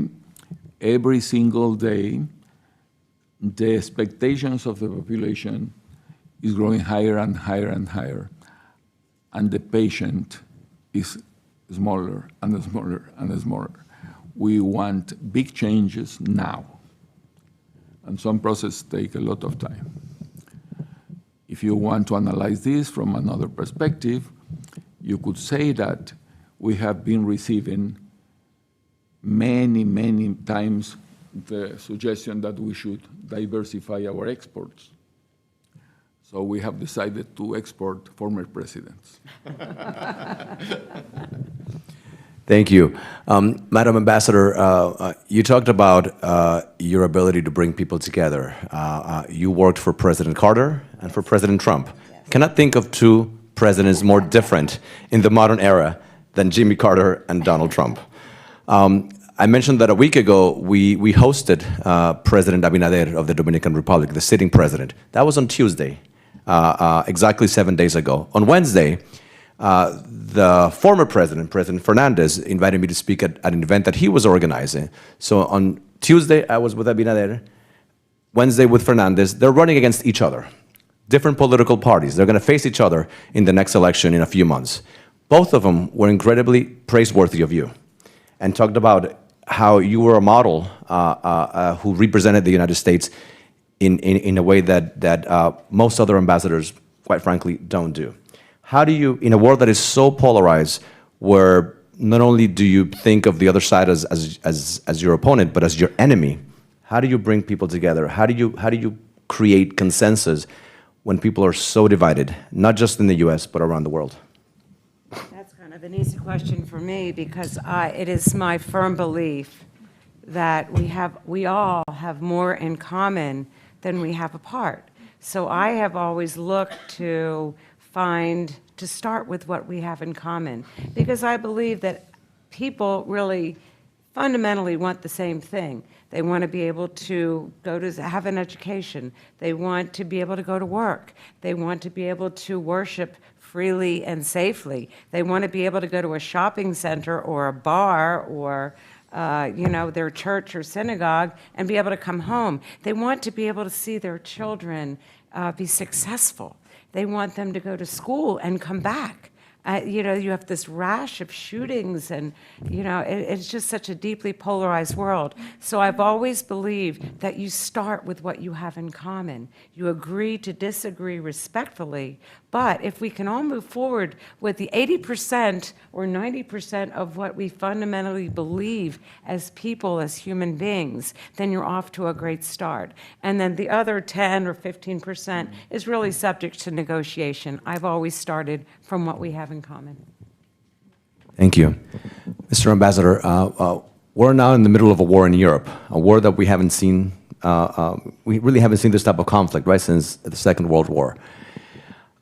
every single day, the expectations of the population is growing higher and higher and higher, and the patient is smaller and smaller and smaller. We want big changes now, and some processes take a lot of time. If you want to analyze this from another perspective, you could say that we have been receiving many, many times the suggestion that we should diversify our exports. So we have decided to export former presidents. Thank you. Madam Ambassador, you talked about your ability to bring people together. You worked for President Carter and for President Trump. Yes. Cannot think of 2 presidents more different in the modern era than Jimmy Carter and Donald Trump. I mentioned that a week ago we hosted President Abinader of the Dominican Republic, the sitting president. That was on Tuesday, exactly 7 days ago. On Wednesday, the former president, President Fernandez, invited me to speak at an event that he was organizing. So on Tuesday, I was with Abinader. Wednesday with Fernandez. They're running against each other. Different political parties. They're going to face each other in the next election in a few months. Both of them were incredibly praiseworthy of you and talked about how you were a model who represented the United States in a way that most other ambassadors, quite frankly, don't do. How do you, in a world that is so polarized, where not only do you think of the other side as your opponent, but as your enemy, How do you bring people together? How do you create consensus when people are so divided, not just in the U.S., but around the world? That's kind of an easy question for me because it is my firm belief that we all have more in common than we have apart. So I have always looked to start with what we have in common, because I believe that people really fundamentally want the same thing. They want to be able to have an education. They want to be able to go to work. They want to be able to worship freely and safely. They want to be able to go to a shopping center or a bar or their church or synagogue and be able to come home. They want to be able to see their children be successful. They want them to go to school and come back. You have this rash of shootings and, it's just such a deeply polarized world. So I've always believed that you start with what you have in common. You agree to disagree respectfully, but if we can all move forward with the 80% or 90% of what we fundamentally believe as people, as human beings, then you're off to a great start. And then the other 10 or 15% is really subject to negotiation. I've always started from what we have in common. Thank you. Mr. Ambassador, we're now in the middle of a war in Europe, a war that we haven't seen, we really haven't seen this type of conflict, right, since the Second World War.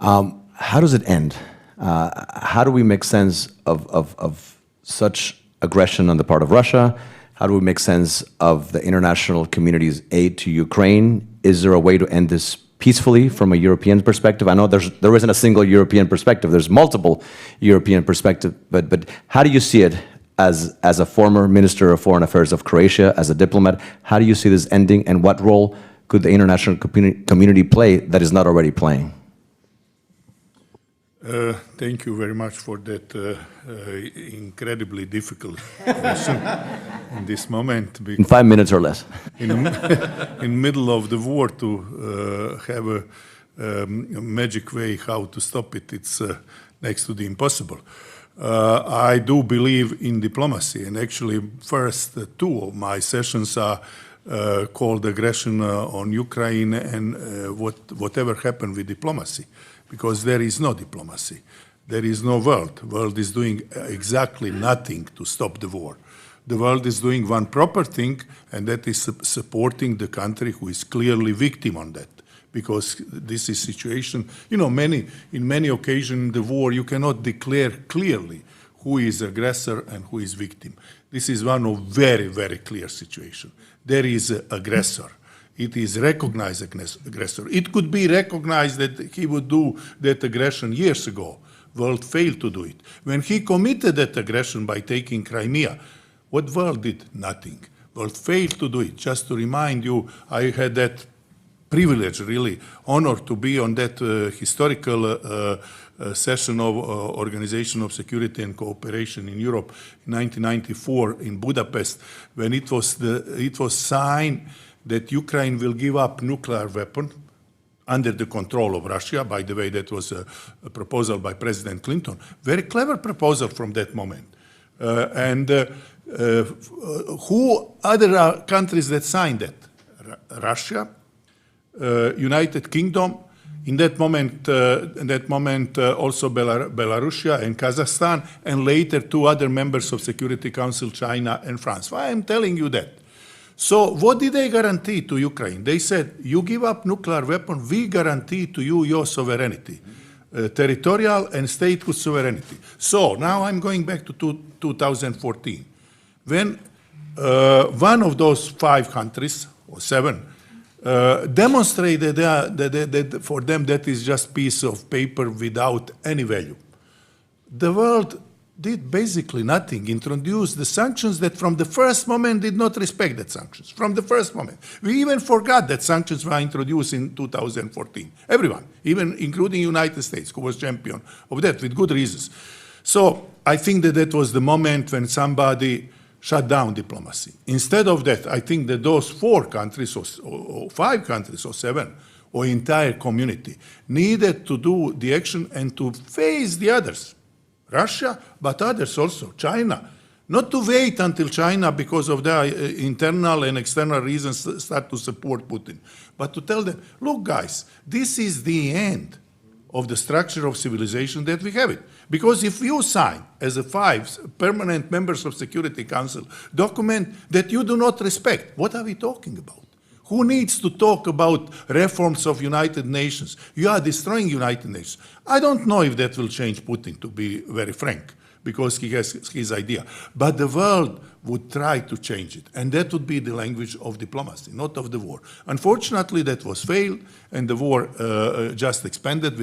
How does it end? How do we make sense of such aggression on the part of Russia? How do we make sense of the international community's aid to Ukraine? Is there a way to end this peacefully from a European perspective? I know there isn't a single European perspective. There's multiple European perspectives. But how do you see it as a former Minister of Foreign Affairs of Croatia, as a diplomat? How do you see this ending, and what role could the international community play that is not already playing? Thank you very much for that incredibly difficult question in this moment. In 5 minutes or less. In middle of the war, to have a magic way how to stop it, it's next to the impossible. I do believe in diplomacy, and actually first two of my sessions are called aggression on Ukraine and whatever happened with diplomacy. Because there is no diplomacy. There is no world. The world is doing exactly nothing to stop the war. The world is doing one proper thing, and that is supporting the country who is clearly victim on that. Because this is situation, in many occasions in the war, you cannot declare clearly who is aggressor and who is victim. This is one of very, very clear situation. There is an aggressor. It is recognized aggressor. It could be recognized that he would do that aggression years ago. World failed to do it. When he committed that aggression by taking Crimea, what world did? Nothing. World failed to do it. Just to remind you, I had that privilege, really, honor to be on that historical session of Organization of Security and Cooperation in Europe in 1994 in Budapest, when it was signed that Ukraine will give up nuclear weapon under the control of Russia. By the way, that was a proposal by President Clinton. Very clever proposal from that moment. Who other countries that signed that? Russia, United Kingdom, in that moment also Belarusia and Kazakhstan, and later two other members of Security Council, China and France. Why I'm telling you that? So what did they guarantee to Ukraine? They said, you give up nuclear weapon, we guarantee to you your sovereignty, territorial and statehood sovereignty. So now I'm going back to 2014. When one of those 5 countries, or 7, demonstrated that for them that is just piece of paper without any value. The world did basically nothing, introduced the sanctions that from the first moment did not respect that sanctions, from the first moment. We even forgot that sanctions were introduced in 2014. Everyone, even including United States, who was champion of that with good reasons. So I think that was the moment when somebody shut down diplomacy. Instead of that, I think that those 4 countries or 5 countries or 7 or entire community needed to do the action and to face the others. Russia, but others also, China, Not to wait until China, because of their internal and external reasons, start to support Putin, but to tell them, look, guys, this is the end of the structure of civilization that we have it. Because if you sign, as a 5 permanent members of Security Council, document that you do not respect, what are we talking about? Who needs to talk about reforms of United Nations? You are destroying United Nations. I don't know if that will change Putin, to be very frank, because he has his idea. But the world would try to change it, and that would be the language of diplomacy, not of the war. Unfortunately, that was failed, and the war just expanded,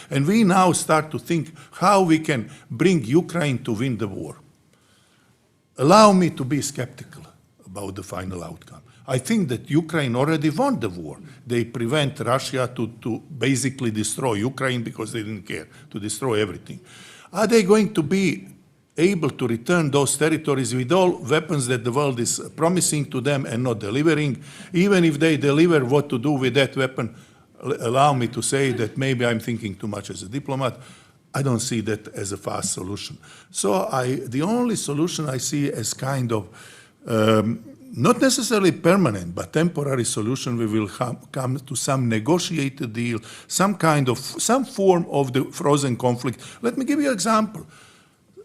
and we now start to think how we can bring Ukraine to win the war. Allow me to be skeptical about the final outcome. I think that Ukraine already won the war. They prevent Russia to basically destroy Ukraine because they didn't care, to destroy everything. Are they going to be able to return those territories with all weapons that the world is promising to them and not delivering? Even if they deliver, what to do with that weapon? Allow me to say that maybe I'm thinking too much as a diplomat. I don't see that as a fast solution. So the only solution I see as kind of not necessarily permanent, but temporary solution. We will come to some negotiated deal, some form of the frozen conflict. Let me give you an example.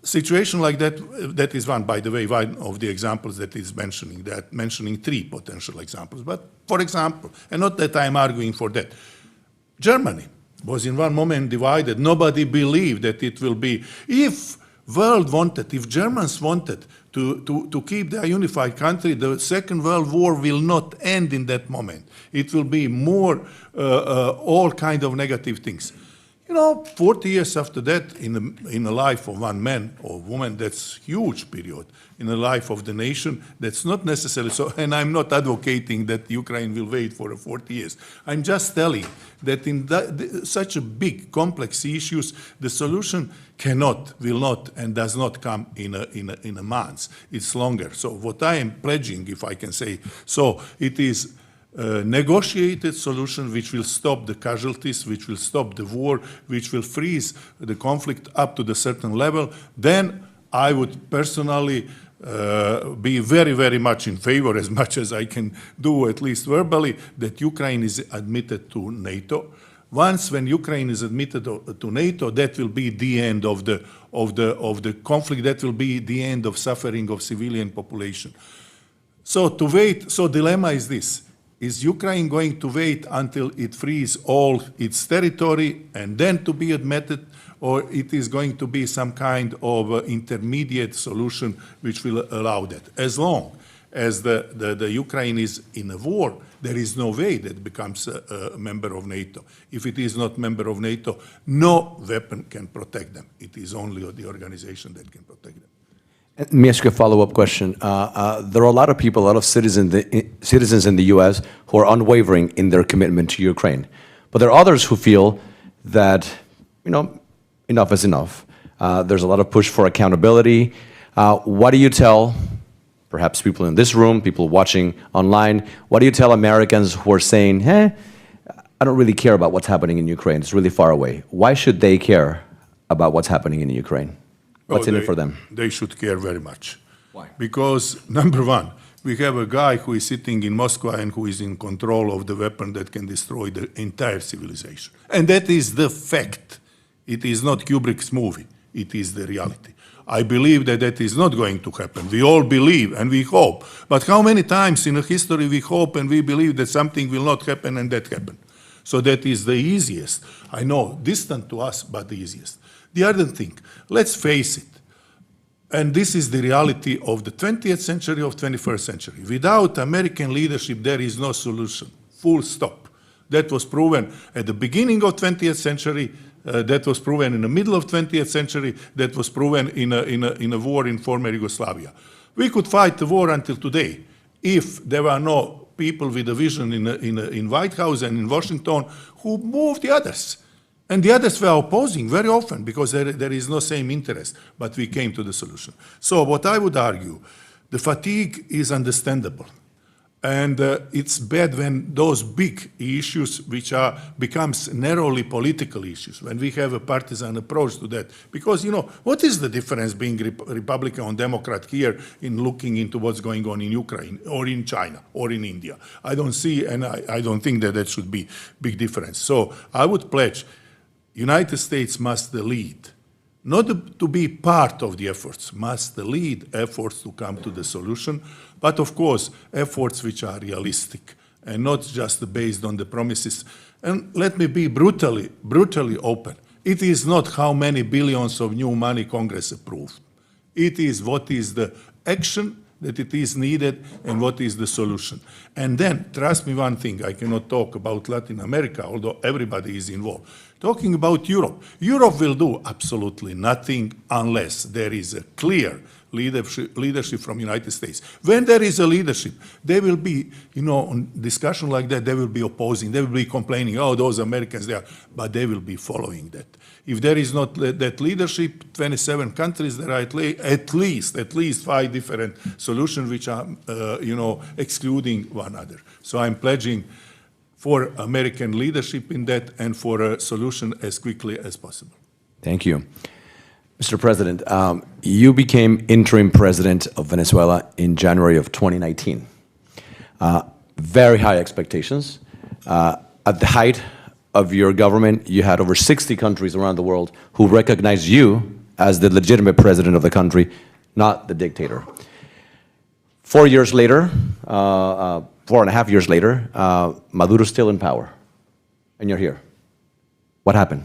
Situation like that is one, by the way, one of the examples that is mentioning 3 potential examples. But for example, and not that I'm arguing for that, Germany was in one moment divided. Nobody believed that it will be, if Germans wanted to keep their unified country, the Second World War will not end in that moment. It will be more all kind of negative things. 40 years after that, in the life of one man or woman, that's huge period. In the life of the nation, that's not necessarily so. And I'm not advocating that Ukraine will wait for 40 years. I'm just telling that in such a big, complex issues, the solution will not, and does not come in a month. It's longer. So what I am pledging, if I can say so, it is a negotiated solution which will stop the casualties, which will stop the war, which will freeze the conflict up to the certain level. Then I would personally be very, very much in favor, as much as I can do, at least verbally, that Ukraine is admitted to NATO. When Ukraine is admitted to NATO, that will be the end of the conflict. That will be the end of suffering of civilian population. So to wait. So dilemma is this: is Ukraine going to wait until it frees all its territory and then to be admitted, or it is going to be some kind of intermediate solution which will allow that? As long as the Ukraine is in a war, there is no way that it becomes a member of NATO. If it is not member of NATO, no weapon can protect them. It is only the organization that can protect them. Let me ask you a follow-up question. There are a lot of people, a lot of citizens in the U.S. who are unwavering in their commitment to Ukraine. But there are others who feel that, enough is enough. There's a lot of push for accountability. What do you tell, perhaps people in this room, people watching online, what do you tell Americans who are saying, I don't really care about what's happening in Ukraine, it's really far away? Why should they care about what's happening in Ukraine? What's in it for them? They should care very much. Why? Because, number one, we have a guy who is sitting in Moscow and who is in control of the weapon that can destroy the entire civilization. And that is the fact. It is not Kubrick's movie. It is the reality. I believe that that is not going to happen. We all believe and we hope. But how many times in history we hope and we believe that something will not happen and that happened? So that is the easiest. I know, distant to us, but the easiest. The other thing, let's face it, and this is the reality of the 20th century, of 21st century. Without American leadership, there is no solution, full stop. That was proven at the beginning of 20th century, that was proven in the middle of 20th century, that was proven in a war in former Yugoslavia. We could fight the war until today if there were no people with a vision in White House and in Washington who moved the others. And the others were opposing very often because there is no same interest, but we came to the solution. So what I would argue, the fatigue is understandable. And it's bad when those big issues, which becomes narrowly political issues, when we have a partisan approach to that. Because, what is the difference being Republican or Democrat here in looking into what's going on in Ukraine or in China or in India? I don't see, and I don't think that should be big difference. So I would pledge, United States must lead. Not to be part of the efforts, must lead efforts to come to the solution, but of course, efforts which are realistic and not just based on the promises. And let me be brutally open. It is not how many billions of new money Congress approved. It is what is the action that it is needed and what is the solution. And then, trust me one thing, I cannot talk about Latin America, although everybody is involved. Talking about Europe, Europe will do absolutely nothing unless there is a clear leadership from United States. When there is a leadership, there will be, on discussion like that, they will be opposing, they will be complaining, oh, those Americans there, but they will be following that. If there is not that leadership, 27 countries, there are at least 5 different solutions which are, excluding one another. So I'm pledging for American leadership in that and for a solution as quickly as possible. Thank you. Mr. President, you became interim president of Venezuela in January of 2019. Very high expectations. At the height of your government, you had over 60 countries around the world who recognized you as the legitimate president of the country, not the dictator. 4 years later, 4.5 years later, Maduro's still in power, and you're here. What happened?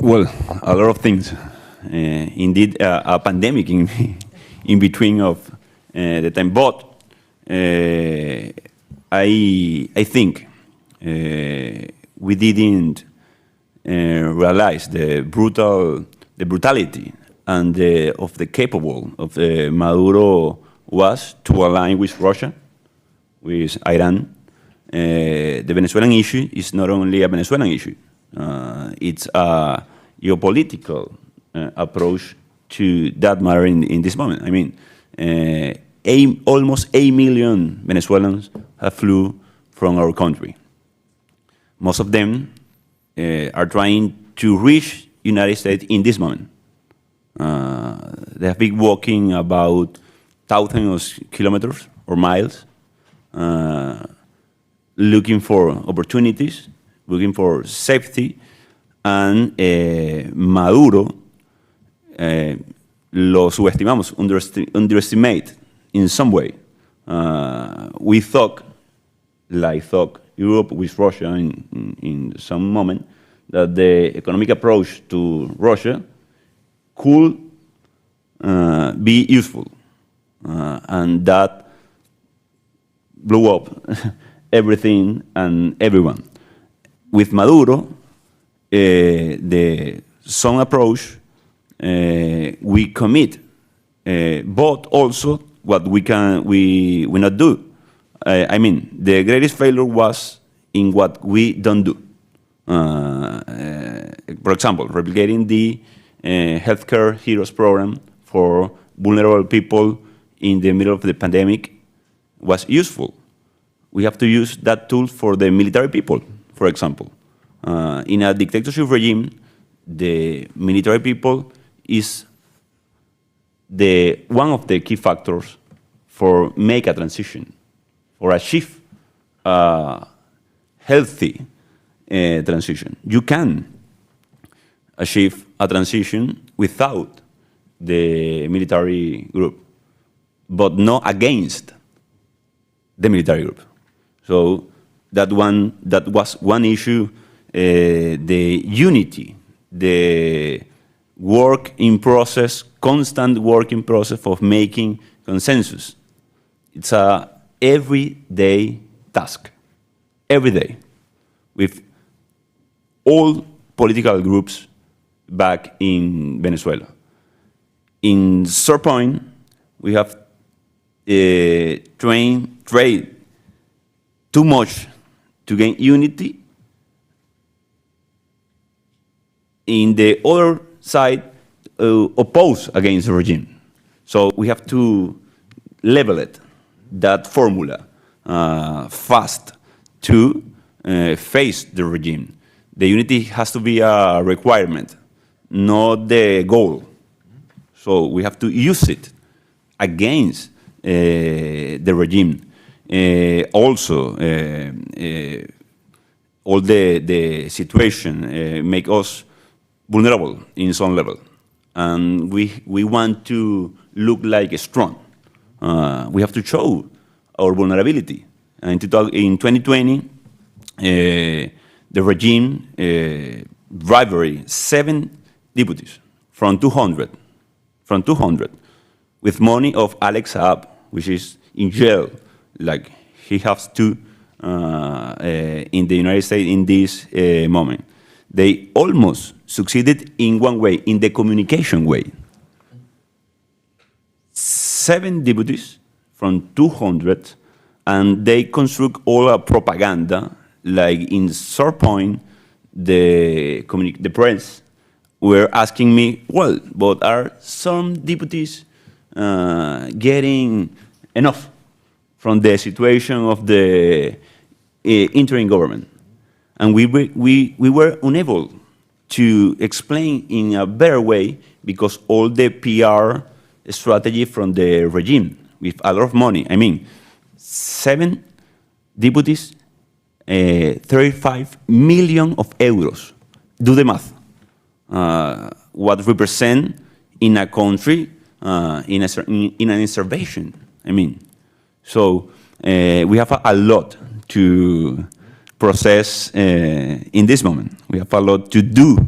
Well, a lot of things. Indeed, a pandemic in between of the time. But I think we didn't realize the brutality and of the capable of Maduro was to align with Russia, with Iran. The Venezuelan issue is not only a Venezuelan issue. It's a geopolitical approach to that matter in this moment. I mean, almost 8 million Venezuelans have flew from our country. Most of them are trying to reach United States in this moment. They have been walking about thousands of kilometers or miles, looking for opportunities, looking for safety, and Maduro lo subestimamos, underestimate in some way. We thought, like Europe with Russia in some moment, that the economic approach to Russia could be useful, and that blew up everything and everyone. With Maduro, the some approach we commit, but also what we not do. I mean, the greatest failure was in what we don't do. For example, replicating the healthcare heroes program for vulnerable people in the middle of the pandemic was useful. We have to use that tool for the military people, for example. In a dictatorship regime, the military people is one of the key factors for make a transition, for achieve a healthy transition. You can achieve a transition without the military group, but not against the military group. So that was one issue, the unity, the work in process, constant work in process of making consensus. It's a everyday task, every day, with all political groups back in Venezuela. In certain point, we have trade too much to gain unity. In the other side, oppose against the regime. So we have to level it, that formula, fast to face the regime. The unity has to be a requirement, not the goal. So we have to use it against the regime. Also, all the situation make us vulnerable in some level. And we want to look like strong. We have to show our vulnerability. And in 2020, the regime bribery 7 deputies from 200, with money of Alex Saab, which is in jail, like he has to in the United States in this moment. They almost succeeded in one way, in the communication way. 7 deputies from 200, and they construct all a propaganda, like in some point, the press were asking me, well, but are some deputies getting enough from the situation of the interim government? And we were unable to explain in a better way because all the PR strategy from the regime with a lot of money. I mean, 7 deputies, 35 million of euros. Do the math. What represent in a country in an intervention? I mean, so we have a lot to process in this moment. We have a lot to do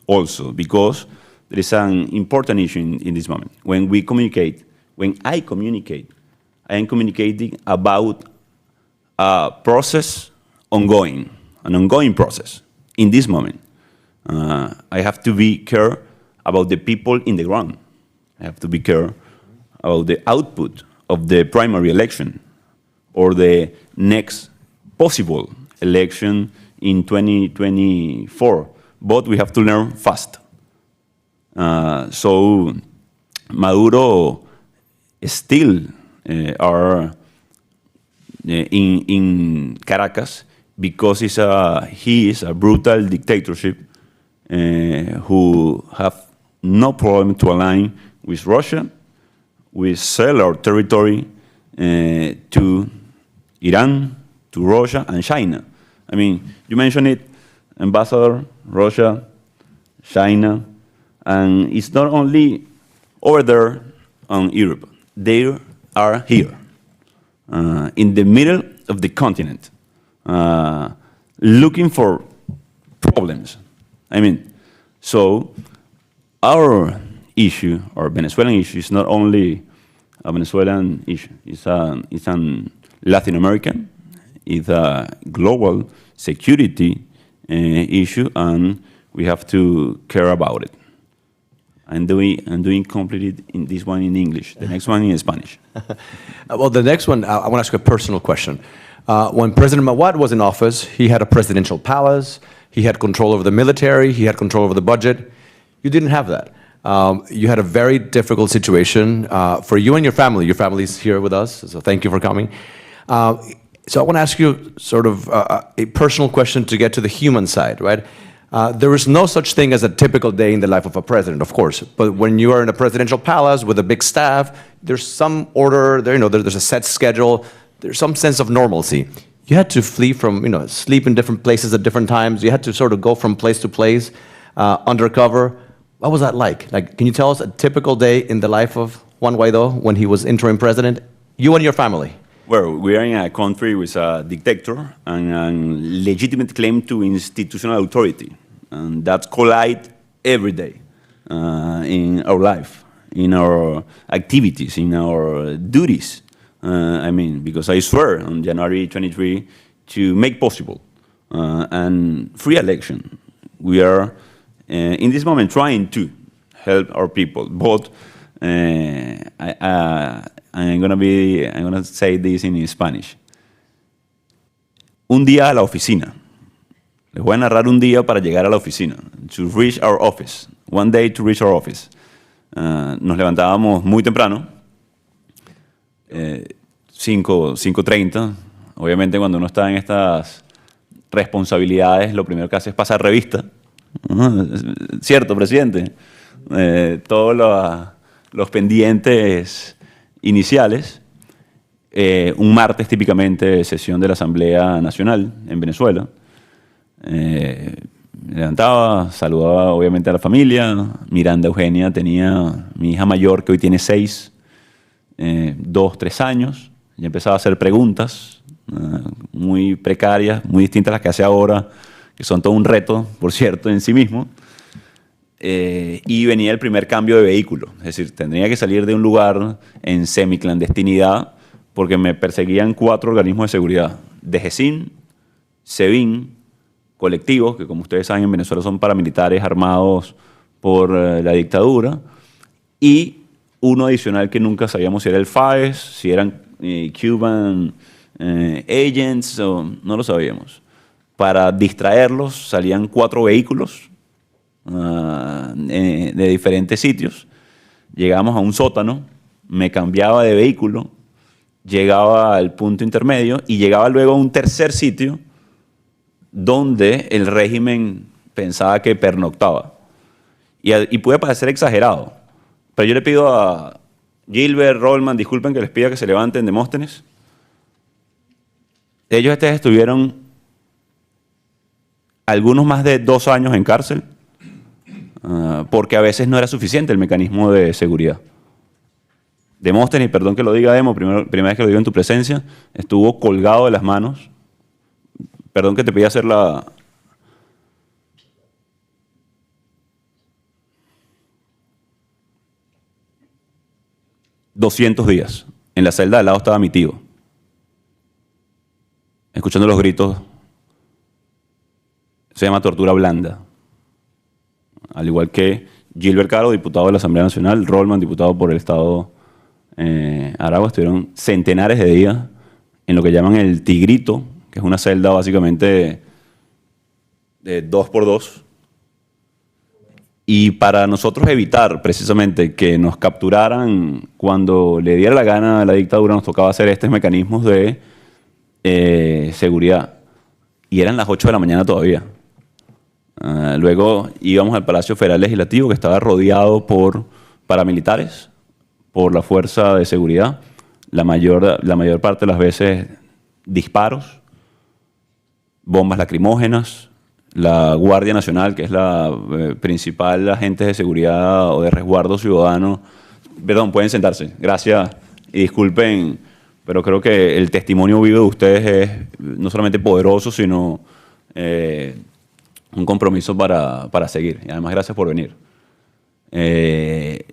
also because there is an important issue in this moment. When we communicate, when I communicate, I am communicating about a process ongoing, an ongoing process in this moment. I have to be care about the people in the ground. I have to be care about the output of the primary election or the next possible election in 2024. But we have to learn fast. So Maduro still are in Caracas because he is a brutal dictatorship who have no problem to align with Russia, we sell our territory to Iran, to Russia, and China. I mean, you mentioned it, Ambassador, Russia, China, and it's not only over there on Europe. They are here, in the middle of the continent, looking for problems. I mean, so our issue, or Venezuelan issue, is not only a Venezuelan issue. It's an Latin American, it's a global security issue, and we have to care about it. I'm doing completely in this one in English. The next one in Spanish. Well, the next one, I want to ask you a personal question. When President Mahuad was in office, he had a presidential palace, he had control over the military, he had control over the budget. You didn't have that. You had a very difficult situation for you and your family. Your family's here with us, so thank you for coming. So I want to ask you sort of a personal question to get to the human side, right? There is no such thing as a typical day in the life of a president, of course. But when you are in a presidential palace with a big staff, there's some order, there's a set schedule, there's some sense of normalcy. You had to flee from, sleep in different places at different times. You had to sort of go from place to place, undercover. What was that like? Can you tell us a typical day in the life of Juan Guaidó when he was interim president? You and your family. Well, we are in a country with a dictator and a legitimate claim to institutional authority. And that collide every day in our life, in our activities, in our duties. Because I swear on January 23 to make possible and free election. We are in this moment trying to help our people, but I'm gonna say this in Spanish. Un día a la oficina. Les voy a narrar un día para llegar a la oficina. To reach our office. One day to reach our office. Nos levantábamos muy temprano, 5:30. Obviamente cuando uno está en estas responsabilidades, lo primero que hace es pasar revista. ¿Cierto, presidente? Todos los pendientes iniciales. Un martes típicamente sesión de la Asamblea Nacional en Venezuela. Me levantaba, saludaba obviamente a la familia. Miranda Eugenia tenía mi hija mayor, que hoy tiene 6, 2, 3 años. Y empezaba a hacer preguntas muy precarias, muy distintas a las que hace ahora, que son todo un reto, por cierto, en sí mismo. Y venía el primer cambio de vehículo. Es decir, tendría que salir de un lugar en semiclandestinidad porque me perseguían 4 organismos de seguridad. DGCIN, SEBIN, colectivos, que como ustedes saben en Venezuela son paramilitares armados por la dictadura, y uno adicional que nunca sabíamos si era el FAES, si eran Cuban agents, no lo sabíamos. Para distraerlos salían 4 vehículos de diferentes sitios. Llegamos a un sótano, me cambiaba de vehículo, llegaba al punto intermedio y llegaba luego a un tercer sitio donde el régimen pensaba que pernoctaba. Y puede parecer exagerado, pero yo le pido a Gilbert, Rollman, disculpen que les pida que se levanten, Demóstenes. Ellos estuvieron algunos más de 2 años en cárcel porque a veces no era suficiente el mecanismo de seguridad. Demóstenes, perdón que lo diga, Demo, primera vez que lo digo en tu presencia, estuvo colgado de las manos. Perdón que te pedí hacer la... ...200 días. En la celda de al lado estaba mi tío. Escuchando los gritos. Se llama tortura blanda. Al igual que Gilbert Caro, diputado de la Asamblea Nacional, Rollman, diputado por el Estado Aragua, estuvieron centenares de días en lo que llaman el Tigrito, que es una celda básicamente de 2x2. Y para nosotros evitar precisamente que nos capturaran cuando le diera la gana a la dictadura, nos tocaba hacer estos mecanismos de seguridad. Y eran las 8 de la mañana todavía. Luego íbamos al Palacio Federal Legislativo, que estaba rodeado por paramilitares, por la fuerza de seguridad. La mayor parte de las veces disparos, bombas lacrimógenas, la Guardia Nacional, que es la principal agente de seguridad o de resguardo ciudadano. Perdón, pueden sentarse. Gracias y disculpen, pero creo que el testimonio vivo de ustedes es no solamente poderoso, sino un compromiso para seguir. Y además, gracias por venir.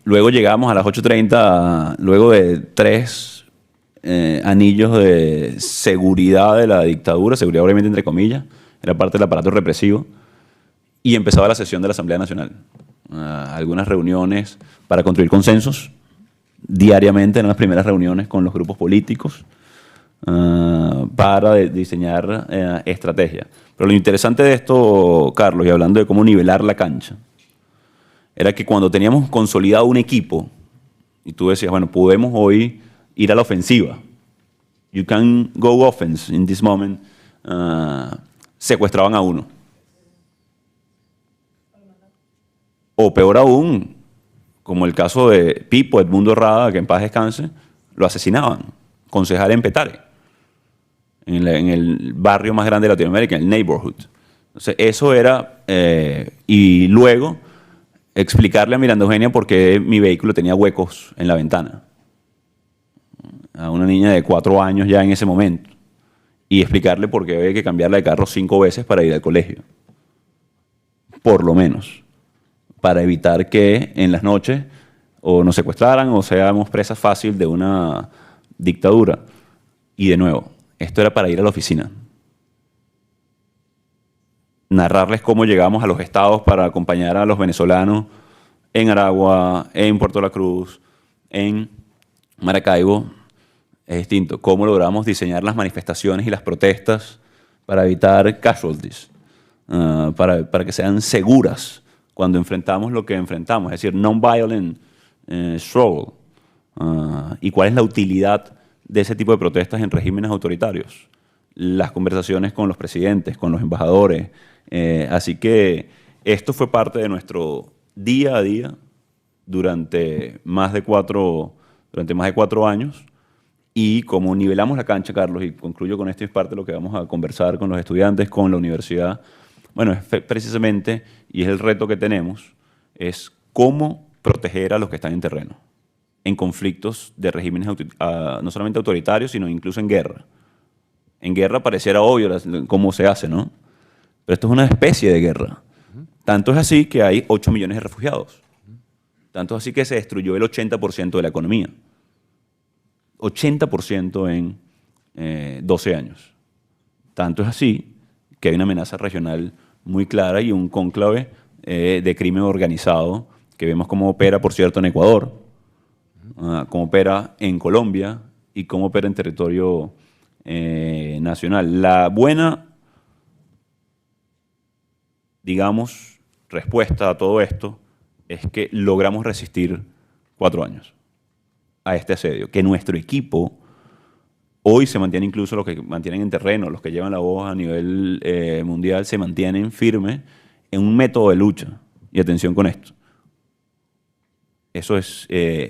Luego llegamos a las 8:30, luego de 3 anillos de seguridad de la dictadura, seguridad obviamente entre comillas, era parte del aparato represivo, y empezaba la sesión de la Asamblea Nacional. Algunas reuniones para construir consensos, diariamente eran las primeras reuniones con los grupos políticos para diseñar estrategias. Pero lo interesante de esto, Carlos, y hablando de cómo nivelar la cancha, era que cuando teníamos consolidado un equipo, y tú decías, bueno, podemos hoy ir a la ofensiva. You can go offense in this moment. Secuestraban a uno. O peor aún, como el caso de Pipo, Edmundo Rada, que en paz descanse, lo asesinaban. Concejal en Petare, en el barrio más grande de Latinoamérica, en el neighborhood. Entonces, eso era... y luego, explicarle a Miranda Eugenia por qué mi vehículo tenía huecos en la ventana. A una niña de 4 años ya en ese momento. Y explicarle por qué había que cambiarla de carro 5 veces para ir al colegio. Por lo menos. Para evitar que en las noches o nos secuestraran o seamos presas fácil de una dictadura. Y de nuevo, esto era para ir a la oficina. Narrarles cómo llegamos a los estados para acompañar a los venezolanos en Aragua, en Puerto La Cruz, en Maracaibo. Es distinto. Cómo logramos diseñar las manifestaciones y las protestas para evitar casualties, para que sean seguras cuando enfrentamos lo que enfrentamos. Es decir, non-violent struggle? ¿Y cuál es la utilidad de ese tipo de protestas en regímenes autoritarios? Las conversaciones con los presidentes, con los embajadores. Así que esto fue parte de nuestro día a día durante más de 4 años. Y como nivelamos la cancha, Carlos, y concluyo con esto, es parte de lo que vamos a conversar con los estudiantes, con la universidad. Bueno, es precisamente, y es el reto que tenemos, es cómo proteger a los que están en terreno, en conflictos de regímenes no solamente autoritarios, sino incluso en guerra. En guerra pareciera obvio cómo se hace, ¿no? Pero esto es una especie de guerra. Tanto es así que hay 8 millones de refugiados. Tanto es así que se destruyó el 80% de la economía. 80% en 12 años. Tanto es así que hay una amenaza regional muy clara y un cónclave de crimen organizado que vemos cómo opera, por cierto, en Ecuador, cómo opera en Colombia y cómo opera en territorio nacional. La buena, digamos, respuesta a todo esto es que logramos resistir 4 años a este asedio, que nuestro equipo hoy se mantiene, incluso los que mantienen en terreno, los que llevan la voz a nivel mundial, se mantienen firmes en un método de lucha. Y atención con esto. Eso es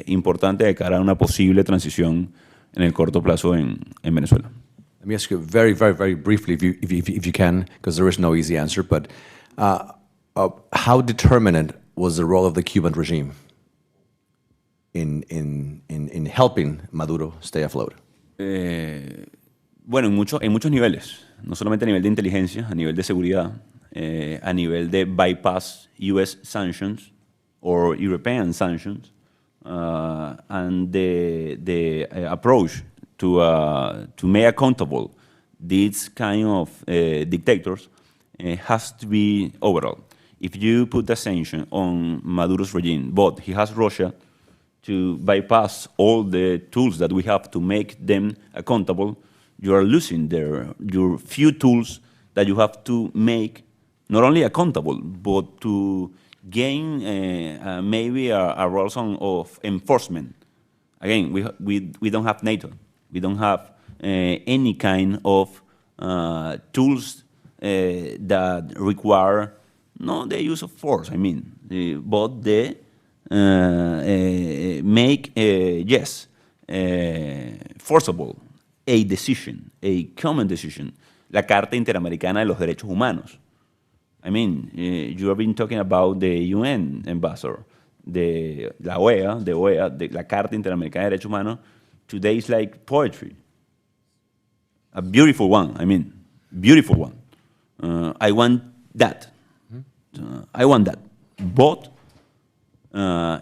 importante de cara a una posible transición en el corto plazo en Venezuela. Let me ask you very, very, very briefly, if you can, because there is no easy answer, but how determinant was the role of the Cuban regime in helping Maduro stay afloat? Bueno, en muchos niveles, no solamente a nivel de inteligencia, a nivel de seguridad, a nivel de bypass US sanctions or European sanctions, and the approach to make accountable these kind of dictators has to be overall. If you put the sanction on Maduro's regime, but he has Russia to bypass all the tools that we have to make them accountable, you are losing your few tools that you have to make not only accountable, but to gain maybe a role of enforcement. Again, we don't have NATO. We don't have any kind of tools that require not the use of force, I mean, but the make, forcible, a decision, a common decision, la Carta Interamericana de los Derechos Humanos. I mean, you have been talking about the UN ambassador, la Carta Interamericana de Derechos Humanos. Today is like poetry. A beautiful one, I mean, beautiful one. I want that. I want that. But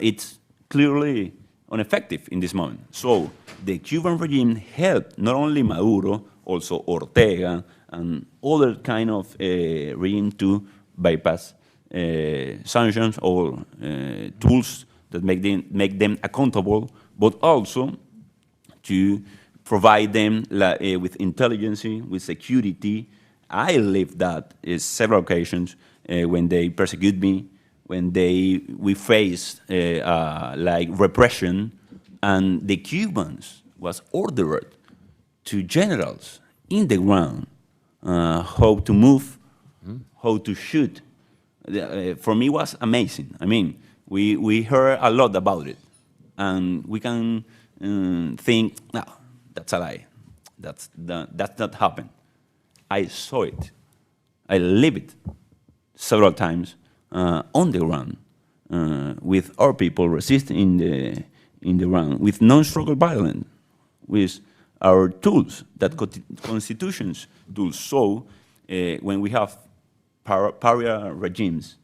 it's clearly ineffective in this moment. So the Cuban regime helped not only Maduro, also Ortega and other kind of regime to bypass sanctions or tools that make them accountable, but also to provide them with intelligence, with security. I lived that in several occasions when they persecute me, when we faced like repression, and the Cubans was ordered to generals in the ground how to move, how to shoot. For me, it was amazing. I mean, we heard a lot about it, and we can think, no, that's a lie. That's not happened. I saw it. I lived it several times on the ground with our people resisting in the ground, with non-struggle violence, with our tools, that constitutions tools. So when we have pariah regimes,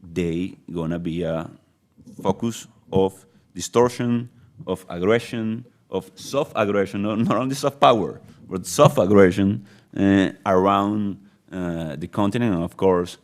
they gonna be a focus of distortion, of aggression, of soft aggression, not only soft power, but soft aggression around the continent, and of course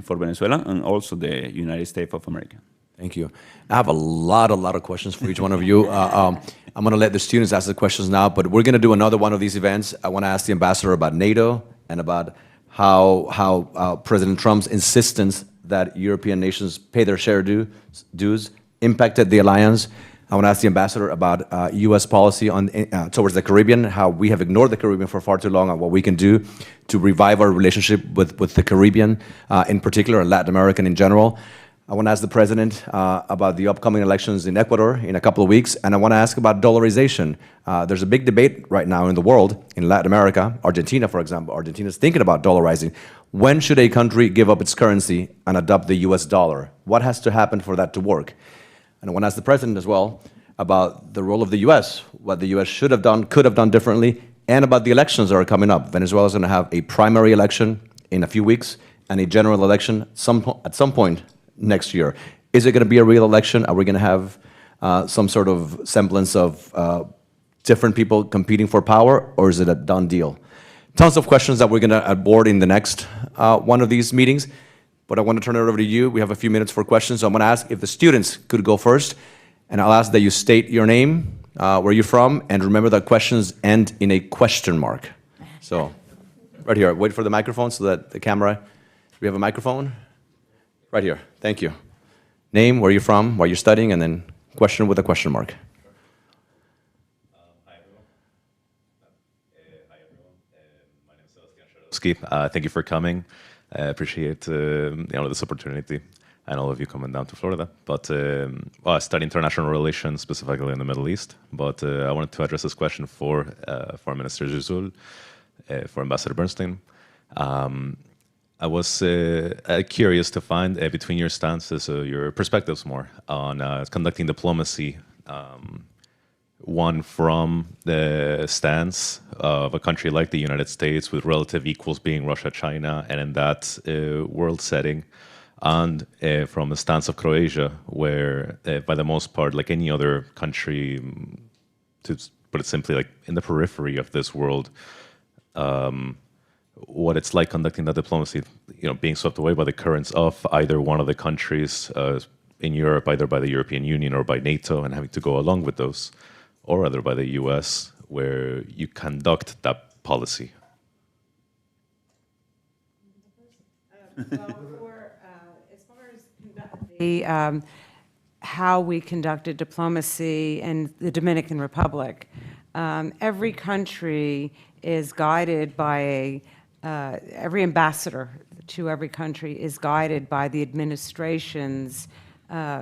for Venezuela and also the United States of America. Thank you. I have a lot of questions for each one of you. I'm going to let the students ask the questions now, but we're going to do another one of these events. I want to ask the ambassador about NATO and about how President Trump's insistence that European nations pay their share dues impacted the alliance. I want to ask the ambassador about U.S. policy on towards the Caribbean, how we have ignored the Caribbean for far too long, and what we can do to revive our relationship with the Caribbean in particular, and Latin American in general. I want to ask the president about the upcoming elections in Ecuador in a couple of weeks, and I want to ask about dollarization. There's a big debate right now in the world, in Latin America, Argentina, for example. Argentina is thinking about dollarizing. When should a country give up its currency and adopt the US dollar? What has to happen for that to work? And I want to ask the president as well about the role of the US, what the US should have done, could have done differently, and about the elections that are coming up. Venezuela is going to have a primary election in a few weeks and a general election at some point next year. Is it going to be a real election? Are we going to have some sort of semblance of different people competing for power, or is it a done deal? Tons of questions that we're going to board in the next one of these meetings, but I want to turn it over to you. We have a few minutes for questions, so I'm going to ask if the students could go first, and I'll ask that you state your name, where you're from, and remember that questions end in a question mark. So, right here, wait for the microphone so that the camera, do we have a microphone? Right here, thank you. Name, where you're from, where you're studying, and then question with a question mark. Hi, everyone. My name is Sebastian. Thank you for coming. I appreciate this opportunity, and all of you coming down to Florida. But I study international relations, specifically in the Middle East. But I wanted to address this question for Foreign Minister Žužul, for Ambassador Bernstein. I was curious to find between your stances, your perspectives more on conducting diplomacy, one from the stance of a country like the United States with relative equals being Russia, China, and in that world setting, and from the stance of Croatia, where by the most part, like any other country, to put it simply, like in the periphery of this world, what it's like conducting that diplomacy, being swept away by the currents of either one of the countries in Europe, either by the European Union or by NATO, and having to go along with those, or rather by the US, where you conduct that policy. As far as how we conducted diplomacy in the Dominican Republic, every country is guided by every ambassador to every country is guided by the administration's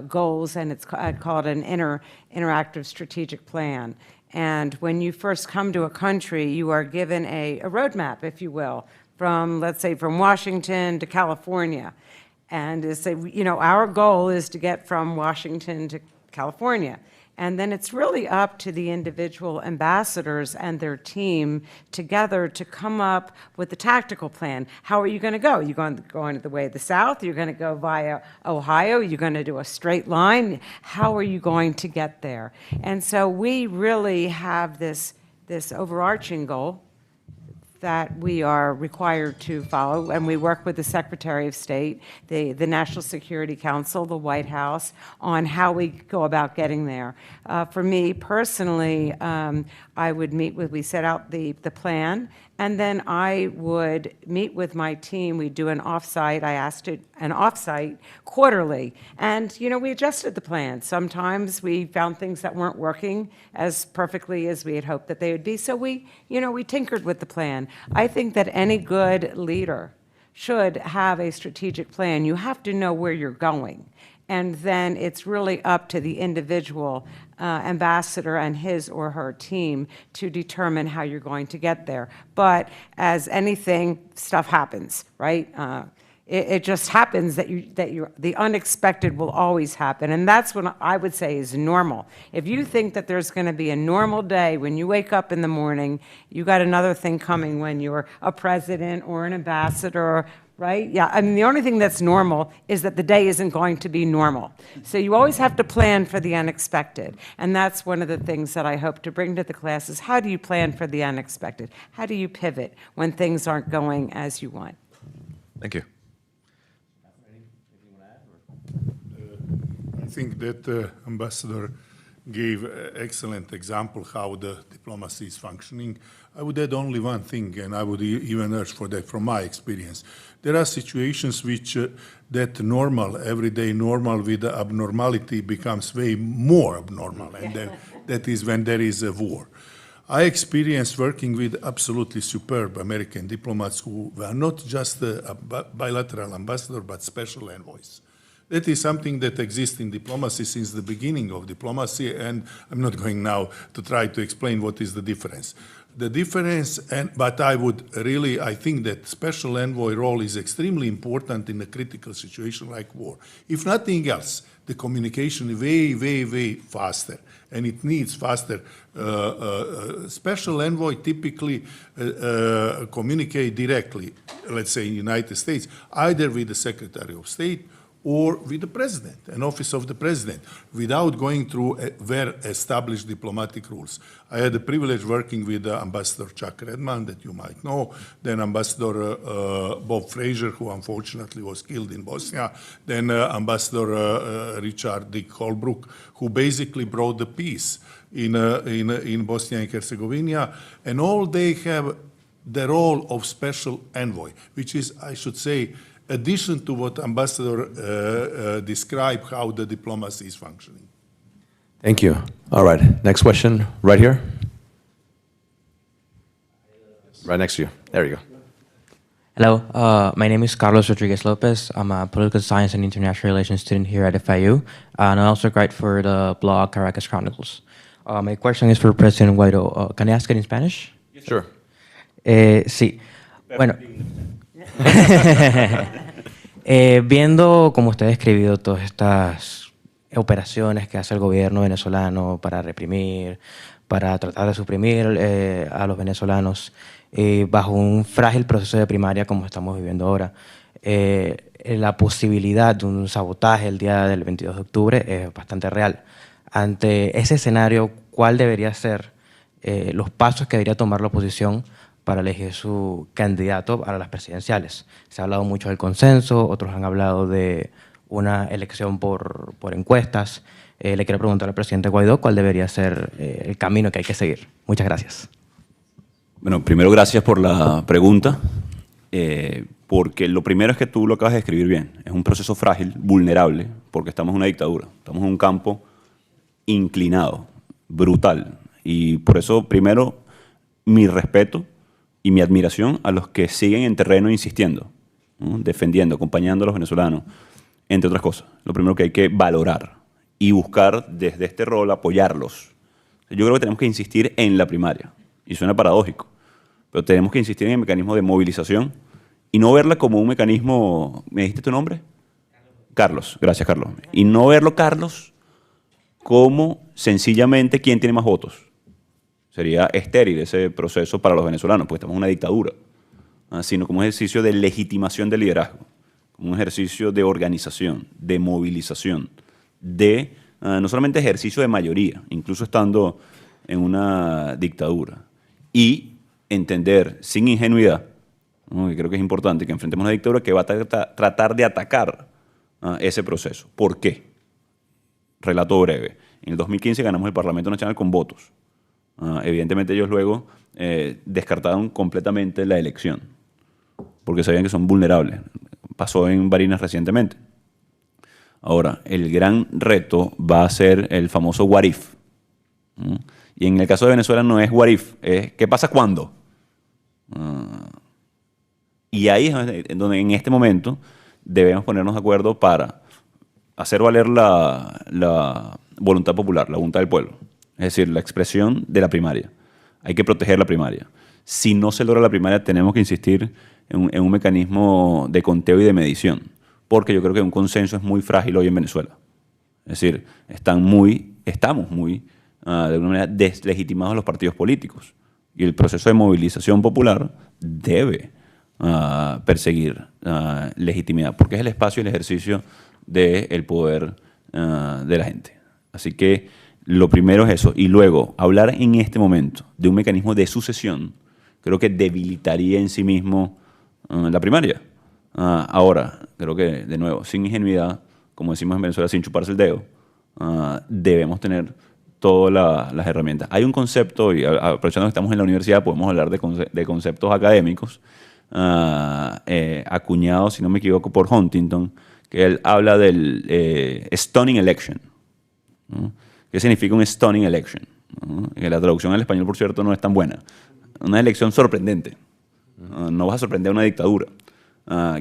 goals, and it's called an interactive strategic plan. And when you first come to a country, you are given a roadmap, if you will, from, let's say, from Washington to California. And to say, our goal is to get from Washington to California. And then it's really up to the individual ambassadors and their team together to come up with a tactical plan. How are you going to go? You're going the way of the South? You're going to go via Ohio? You're going to do a straight line? How are you going to get there? And so we really have this overarching goal that we are required to follow, and we work with the Secretary of State, the National Security Council, the White House, on how we go about getting there. For me personally, I would we set out the plan, and then I would meet with my team. We'd do an offsite. I asked it an offsite quarterly, and we adjusted the plan. Sometimes we found things that weren't working as perfectly as we had hoped that they would be, so we tinkered with the plan. I think that any good leader should have a strategic plan. You have to know where you're going. And then it's really up to the individual ambassador and his or her team to determine how you're going to get there. But as anything, stuff happens, right? It just happens that the unexpected will always happen, and that's what I would say is normal. If you think that there's going to be a normal day when you wake up in the morning, you got another thing coming when you're a president or an ambassador, right? Yeah, I mean, the only thing that's normal is that the day isn't going to be normal. So you always have to plan for the unexpected, and that's one of the things that I hope to bring to the class is how do you plan for the unexpected? How do you pivot when things aren't going as you want? Thank you. I think that Ambassador gave an excellent example how the diplomacy is functioning. I would add only one thing, and I would even urge for that from my experience. There are situations which that normal, everyday normal with the abnormality becomes way more abnormal, and that is when there is a war. I experienced working with absolutely superb American diplomats who were not just a bilateral ambassador, but special envoys. That is something that exists in diplomacy since the beginning of diplomacy, and I'm not going now to try to explain what is the difference. The difference, but I think that special envoy role is extremely important in a critical situation like war. If nothing else, the communication is way faster, and it needs faster. Special envoy typically communicate directly, let's say in the United States, either with the Secretary of State or with the president, an office of the president, without going through well-established diplomatic rules. I had the privilege working with Ambassador Chuck Redman, that you might know, then Ambassador Bob Fraser, who unfortunately was killed in Bosnia, then Ambassador Richard Dick Holbrooke, who basically brought the peace in Bosnia and Herzegovina, and all they have the role of special envoy, which is, I should say, addition to what Ambassador described how the diplomacy is functioning. Thank you. All right, next question, right here. Right next to you. There you go. Hello, my name is Carlos Rodriguez Lopez. I'm a political science and international relations student here at FIU, and I also write for the blog Caracas Chronicles. My question is for President Guaidó. Can I ask it in Spanish? Sure. Sí. Bueno. Viendo como usted ha describido todas estas operaciones que hace el gobierno venezolano para reprimir, para tratar de suprimir a los venezolanos bajo un frágil proceso de primaria como estamos viviendo ahora, la posibilidad de un sabotaje el día del 22 de octubre es bastante real. Ante ese escenario, ¿cuál debería ser los pasos que debería tomar la oposición para elegir su candidato a las presidenciales? Se ha hablado mucho del consenso, otros han hablado de una elección por encuestas. Le quiero preguntar al presidente Guaidó cuál debería ser el camino que hay que seguir. Muchas gracias. Bueno, primero gracias por la pregunta, porque lo primero es que tú lo acabas de describir bien. Es un proceso frágil, vulnerable, porque estamos en una dictadura. Estamos en un campo inclinado, brutal. Y por eso, primero, mi respeto y mi admiración a los que siguen en terreno insistiendo, ¿no? Defendiendo, acompañando a los venezolanos, entre otras cosas. Lo primero que hay que valorar y buscar desde este rol apoyarlos. Yo creo que tenemos que insistir en la primaria, y suena paradójico, pero tenemos que insistir en el mecanismo de movilización y no verla como un mecanismo... ¿Me dijiste tu nombre? Carlos. Gracias, Carlos. Y no verlo, Carlos, como sencillamente quién tiene más votos. Sería estéril ese proceso para los venezolanos, porque estamos en una dictadura, sino como un ejercicio de legitimación del liderazgo, como un ejercicio de organización, de movilización, de no solamente ejercicio de mayoría, incluso estando en una dictadura, y entender sin ingenuidad, ¿no? Que creo que es importante que enfrentemos una dictadura que va a tratar de atacar ese proceso. ¿Por qué? Relato breve. En el 2015 ganamos el Parlamento Nacional con votos. Evidentemente ellos luego descartaron completamente la elección, porque sabían que son vulnerables. Pasó en Barinas recientemente. Ahora, el gran reto va a ser el famoso what if. Y en el caso de Venezuela no es what if, es ¿qué pasa cuándo? Y ahí es donde en este momento debemos ponernos de acuerdo para hacer valer la voluntad popular, la voluntad del pueblo. Es decir, la expresión de la primaria. Hay que proteger la primaria. Si no se logra la primaria, tenemos que insistir en un mecanismo de conteo y de medición, porque yo creo que un consenso es muy frágil hoy en Venezuela. Es decir, estamos muy, de alguna manera, deslegitimados los partidos políticos. Y el proceso de movilización popular debe perseguir legitimidad, porque es el espacio y el ejercicio del poder de la gente. Así que lo primero es eso. Y luego, hablar en este momento de un mecanismo de sucesión, creo que debilitaría en sí mismo la primaria. Ahora, creo que, de nuevo, sin ingenuidad, como decimos en Venezuela, sin chuparse el dedo, debemos tener todas las herramientas. Hay un concepto, y aprovechando que estamos en la universidad, podemos hablar de conceptos académicos, acuñados, si no me equivoco, por Huntington, que él habla del stunning election, ¿no? ¿Qué significa un stunning election? ¿No? Que la traducción al español, por cierto, no es tan buena. Una elección sorprendente. No vas a sorprender a una dictadura.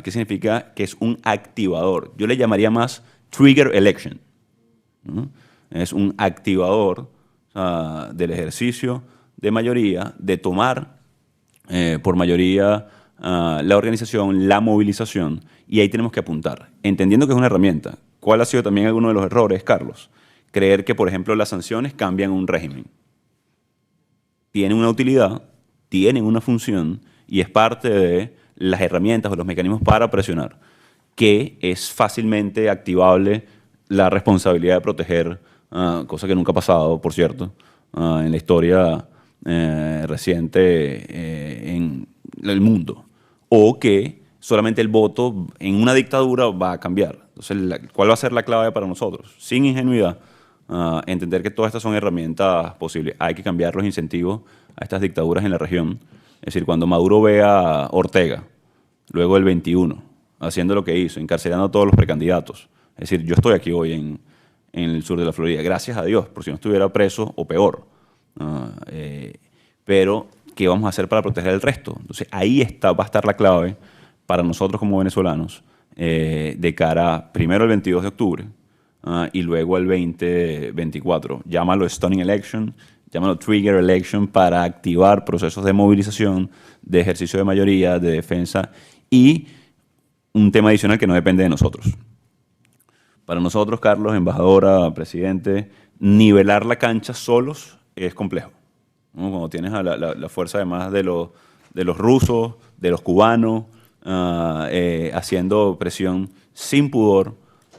¿Qué significa? Que es un activador. Yo le llamaría más trigger election, ¿no? Es un activador del ejercicio de mayoría, de tomar por mayoría la organización, la movilización, y ahí tenemos que apuntar, entendiendo que es una herramienta. ¿Cuál ha sido también alguno de los errores, Carlos? Creer que, por ejemplo, las sanciones cambian un régimen. Tienen una utilidad, tienen una función, y es parte de las herramientas o los mecanismos para presionar, que es fácilmente activable la responsabilidad de proteger, cosa que nunca ha pasado, por cierto, en la historia reciente en el mundo, o que solamente el voto en una dictadura va a cambiar. Entonces, ¿cuál va a ser la clave para nosotros? Sin ingenuidad, entender que todas estas son herramientas posibles. Hay que cambiar los incentivos a estas dictaduras en la región. Es decir, cuando Maduro ve a Ortega, luego del 21, haciendo lo que hizo, encarcelando a todos los precandidatos. Es decir, yo estoy aquí hoy en el sur de la Florida, gracias a Dios, por si no estuviera preso o peor. Pero, ¿qué vamos a hacer para proteger el resto? Entonces, ahí va a estar la clave para nosotros como venezolanos, de cara primero al 22 de octubre y luego al 2024. Llámalo stunning election, llámalo trigger election, para activar procesos de movilización, de ejercicio de mayoría, de defensa, y un tema adicional que no depende de nosotros. Para nosotros, Carlos, embajadora, presidente, nivelar la cancha solos es complejo, ¿no? Cuando tienes a la fuerza además de los rusos, de los cubanos, haciendo presión sin pudor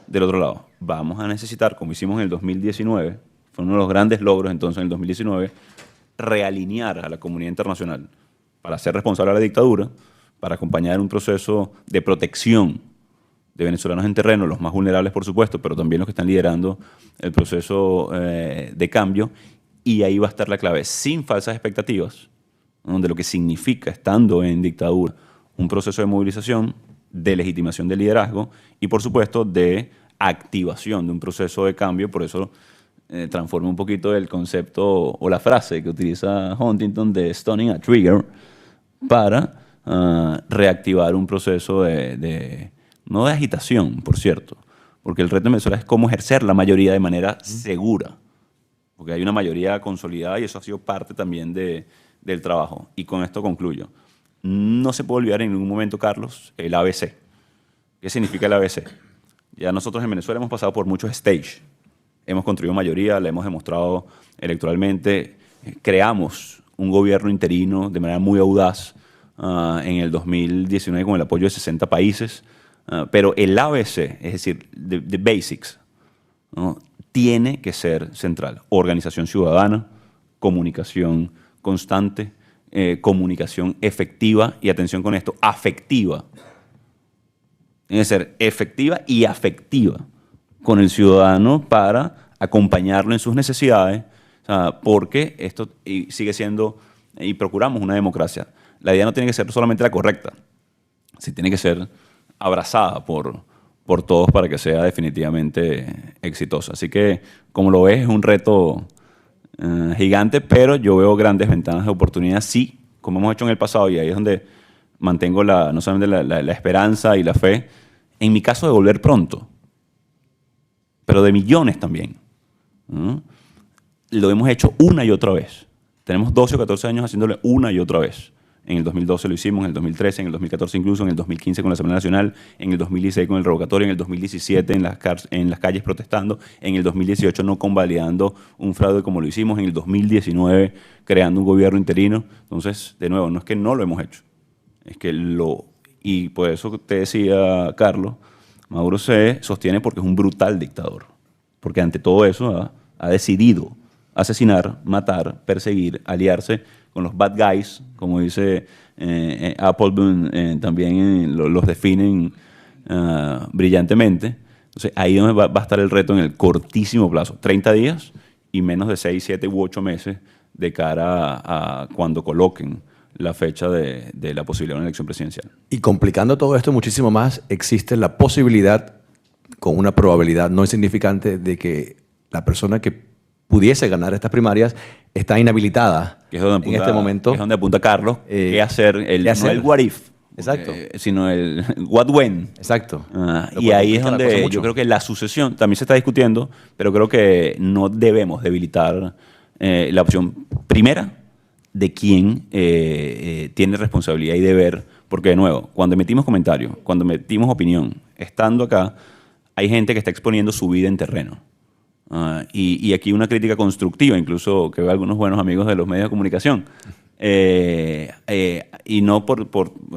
del otro lado. Vamos a necesitar, como hicimos en el 2019, fue uno de los grandes logros entonces en el 2019, realinear a la comunidad internacional para ser responsable de la dictadura, para acompañar un proceso de protección de venezolanos en terreno, los más vulnerables por supuesto, pero también los que están liderando el proceso de cambio, y ahí va a estar la clave, sin falsas expectativas, ¿no? De lo que significa, estando en dictadura, un proceso de movilización, de legitimación del liderazgo y por supuesto de activación de un proceso de cambio. Por eso transforma un poquito el concepto o la frase que utiliza Huntington de stunning a trigger para reactivar un proceso no de agitación, por cierto, porque el reto en Venezuela es cómo ejercer la mayoría de manera segura, porque hay una mayoría consolidada y eso ha sido parte también del trabajo. Y con esto concluyo. No se puede olvidar en ningún momento, Carlos, el ABC. ¿Qué significa el ABC? Ya nosotros en Venezuela hemos pasado por muchos stages. Hemos construido mayoría, la hemos demostrado electoralmente. Creamos un gobierno interino de manera muy audaz en el 2019 con el apoyo de 60 países. Pero el ABC, es decir, the basics, ¿no? Tiene que ser central. Organización ciudadana, comunicación constante, comunicación efectiva y, atención con esto, afectiva. Tiene que ser efectiva y afectiva con el ciudadano para acompañarlo en sus necesidades, porque esto sigue siendo, y procuramos una democracia. La idea no tiene que ser solamente la correcta, sí tiene que ser abrazada por todos para que sea definitivamente exitosa. Así que, como lo ves, es un reto gigante, pero yo veo grandes ventanas de oportunidad, sí, como hemos hecho en el pasado, y ahí es donde mantengo no solamente la esperanza y la fe, en mi caso de volver pronto, pero de millones también. ¿No? Lo hemos hecho una y otra vez. Tenemos 12 o 14 años haciéndolo una y otra vez. En el 2012 lo hicimos, en el 2013, en el 2014 incluso, en el 2015 con la Asamblea Nacional, en el 2016 con el revocatorio, en el 2017 en las calles protestando, en el 2018 no convalidando un fraude como lo hicimos, en el 2019 creando un gobierno interino. Entonces, de nuevo, no es que no lo hemos hecho, es que y por eso te decía, Carlos, Maduro se sostiene porque es un brutal dictador, porque ante todo eso ha decidido asesinar, matar, perseguir, aliarse con los bad guys, como dice Applebaum, también los definen brillantemente. Entonces, ahí donde va a estar el reto en el cortísimo plazo, 30 días, y menos de 6, 7 u 8 meses de cara a cuando coloquen la fecha de la posibilidad de una elección presidencial. Y complicando todo esto muchísimo más, existe la posibilidad, con una probabilidad no insignificante, de que la persona que pudiese ganar estas primarias está inhabilitada Que es donde en este momento. Que es donde apunta Carlos, qué hacer, ¿qué hacer? no el what if, Exacto. sino el what when. Exacto. Lo Y cual ahí es complica la cosa donde mucho. yo creo que la sucesión también se está discutiendo, pero creo que no debemos debilitar la opción primera de quién tiene responsabilidad y deber, porque de nuevo, cuando emitimos comentarios, cuando emitimos opinión, estando acá, hay gente que está exponiendo su vida en terreno. Y aquí una crítica constructiva, incluso que veo algunos buenos amigos de los medios de comunicación. Y no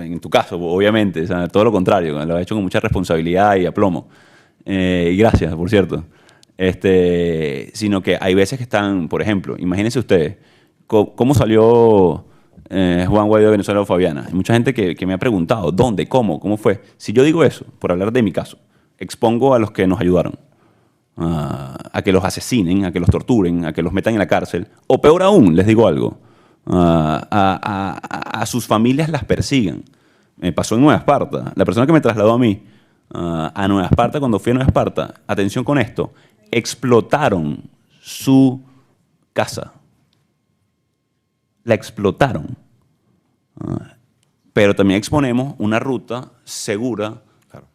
en tu caso, obviamente, o sea, todo lo contrario, lo has hecho con mucha responsabilidad y aplomo. Y gracias, por cierto. Sino que hay veces que están, por ejemplo, imagínense ustedes, ¿cómo salió Juan Guaidó de Venezuela o Fabiana? Hay mucha gente que me ha preguntado, ¿dónde? ¿Cómo fue? Si yo digo eso, por hablar de mi caso, expongo a los que nos ayudaron. A que los asesinen, a que los torturen, a que los metan en la cárcel, o peor aún, les digo algo, a sus familias las persigan. Me pasó en Nueva Esparta. La persona que me trasladó a mí a Nueva Esparta, cuando fui a Nueva Esparta, atención con esto, explotaron su casa. La explotaron. Pero también exponemos una ruta segura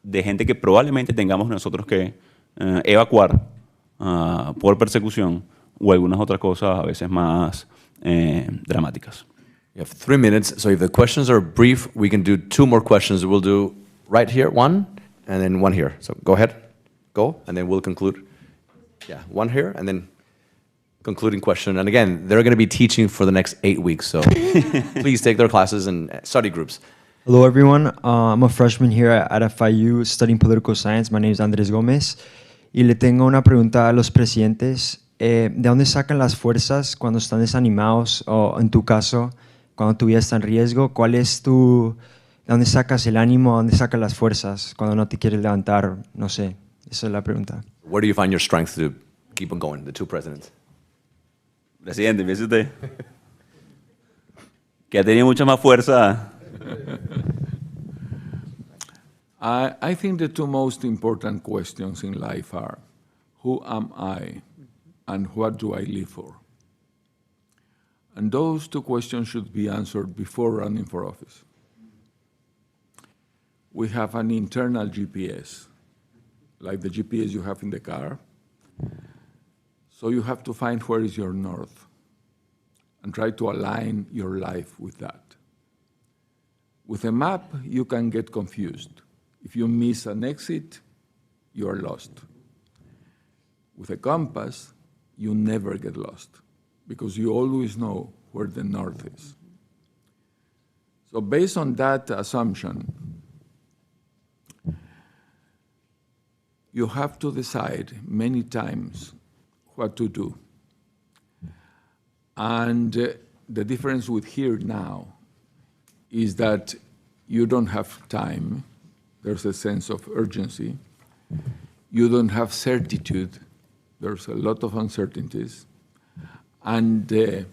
de gente que probablemente tengamos nosotros que evacuar por persecución o algunas otras cosas a veces más dramáticas. We have 3 minutes, so if the questions are brief, we can do 2 more questions. We'll do right here, 1, and then 1 here. So go ahead, and then we'll conclude. Yeah, 1 here, and then concluding question. And again, they're going to be teaching for the next 8 weeks, so please take their classes and study groups. Hello, everyone. I'm a freshman here at FIU studying political science. My name is Andrés Gómez. Y le tengo una pregunta a los presidentes. ¿De dónde sacan las fuerzas cuando están desanimados o, en tu caso, cuando tu vida está en riesgo? ¿De dónde sacas el ánimo? ¿De dónde sacas las fuerzas cuando no te quieres levantar? No sé. Esa es la pregunta. Where do you find your strength to keep on going, the 2 presidents? Presidente, empiece usted. Que ha tenido mucha más fuerza. I think the 2 most important questions in life are, who am I and what do I live for? And those 2 questions should be answered before running for office. We have an internal GPS, like the GPS you have in the car. So you have to find where is your north and try to align your life with that. With a map, you can get confused. If you miss an exit, you are lost. With a compass, you never get lost because you always know where the north is. So based on that assumption, you have to decide many times what to do. And the difference with here now is that you don't have time. There's a sense of urgency. You don't have certitude. There's a lot of uncertainties. And the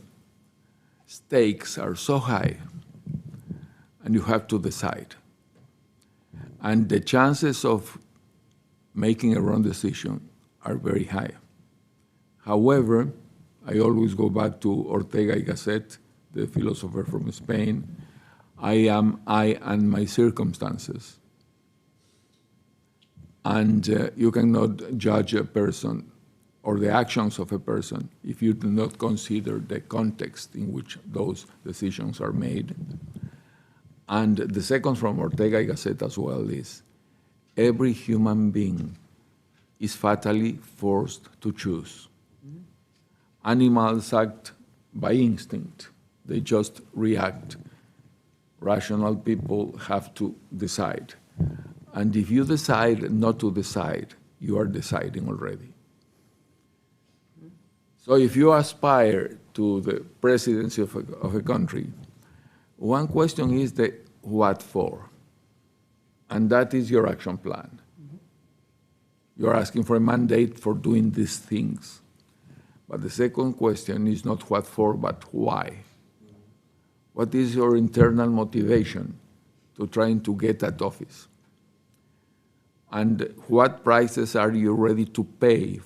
stakes are so high, and you have to decide. And the chances of making a wrong decision are very high. However, I always go back to Ortega y Gasset, the philosopher from Spain. I am I and my circumstances. And you cannot judge a person or the actions of a person if you do not consider the context in which those decisions are made. And the second from Ortega y Gasset as well is, every human being is fatally forced to choose. Animals act by instinct. They just react. Rational people have to decide. And if you decide not to decide, you are deciding already. So if you aspire to the presidency of a country, one question is the what for? And that is your action plan. You're asking for a mandate for doing these things. But the second question is not what for, but why. What is your internal motivation to trying to get that office? And what prices are you ready to pay